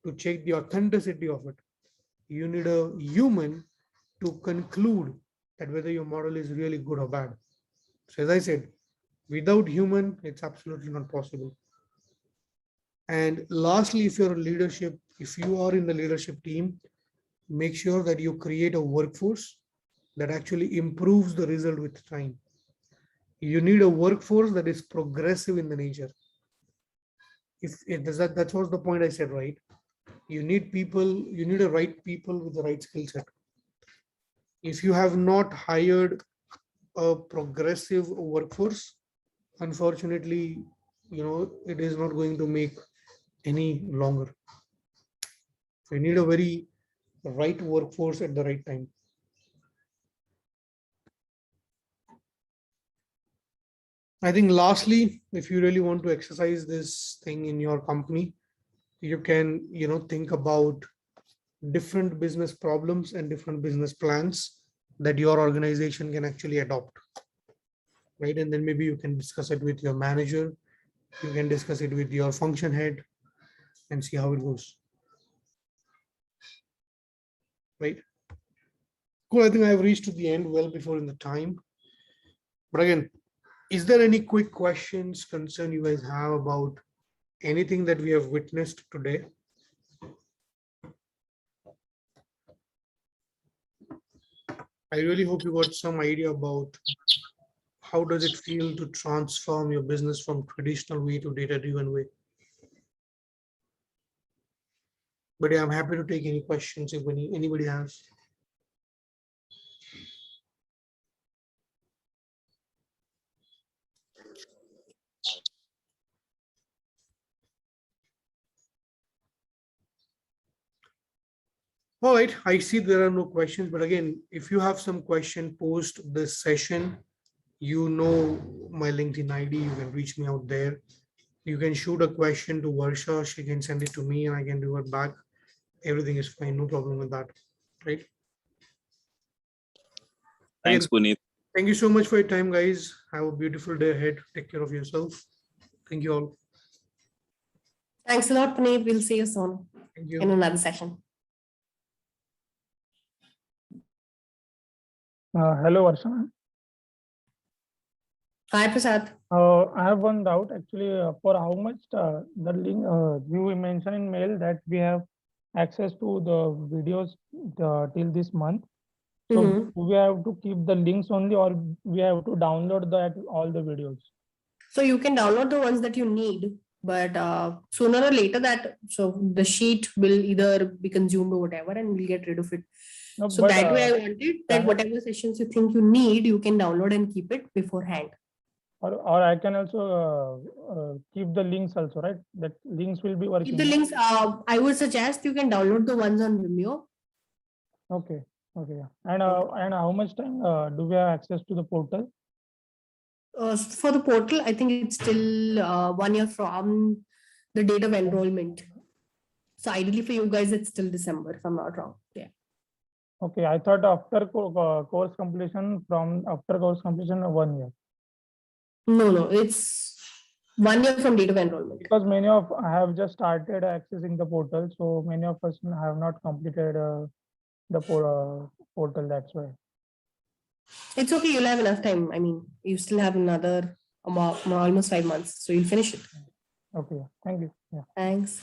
to check the authenticity of it. You need a human to conclude that whether your model is really good or bad. So as I said, without human, it's absolutely not possible. And lastly, if you're a leadership, if you are in the leadership team, make sure that you create a workforce that actually improves the result with time. You need a workforce that is progressive in the nature. If it does that was the point I said, right? You need people, you need the right people with the right skill set. If you have not hired a progressive workforce, unfortunately, it is not going to make any longer. So you need a very right workforce at the right time. I think lastly, if you really want to exercise this thing in your company, you can, think about different business problems and different business plans that your organization can actually adopt. Right. And then maybe you can discuss it with your manager. You can discuss it with your function head and see how it goes. Right. Cool. I think I've reached to the end well before in the time. But again, is there any quick questions, concern you guys have about anything that we have witnessed today? I really hope you got some idea about how does it feel to transform your business from traditional way to data-driven way. But yeah, I'm happy to take any questions if anybody has. All right, I see there are no questions, but again, if you have some question post this session, you know my LinkedIn ID, you can reach me out there. You can shoot a question to Varsha, she can send it to me and I can revert back. Everything is fine, no problem with that, right? Thanks, Puneet. Thank you so much for your time, guys. Have a beautiful day ahead. Take care of yourself. Thank you all. Thanks a lot, Puneet. We'll see you soon Thank you. in another session. Hello, Varsha. Hi, Prasad. I have one doubt actually. For how much the link you mentioned in mail that we have access to the videos till this month. So Mhm. we have to keep the links only, or we have to download that all the videos. So you can download the ones that you need, but sooner or later the sheet will either be consumed or whatever, and we'll get rid of it. No, So but, that way I wanted that can- whatever sessions you think you need, you can download and keep it beforehand. or I can also keep the links also, right? That links will be working. Keep the links. I would suggest you can download the ones on Vimeo. Okay. Okay. Yeah. And how much time do we have access to the portal? For the portal, I think it's still 1 year from the date of enrollment. So ideally for you guys, it's still December, if I'm not wrong. Yeah. Okay. I thought after course completion, after course completion, 1 year. No, it's 1 year from date of enrollment. Because many of I have just started accessing the portal, so many of us have not completed the portal. That's why. It's okay. You'll have enough time. I mean, you still have another almost 5 months, so you'll finish it. Okay. Thank you. Yeah. Thanks.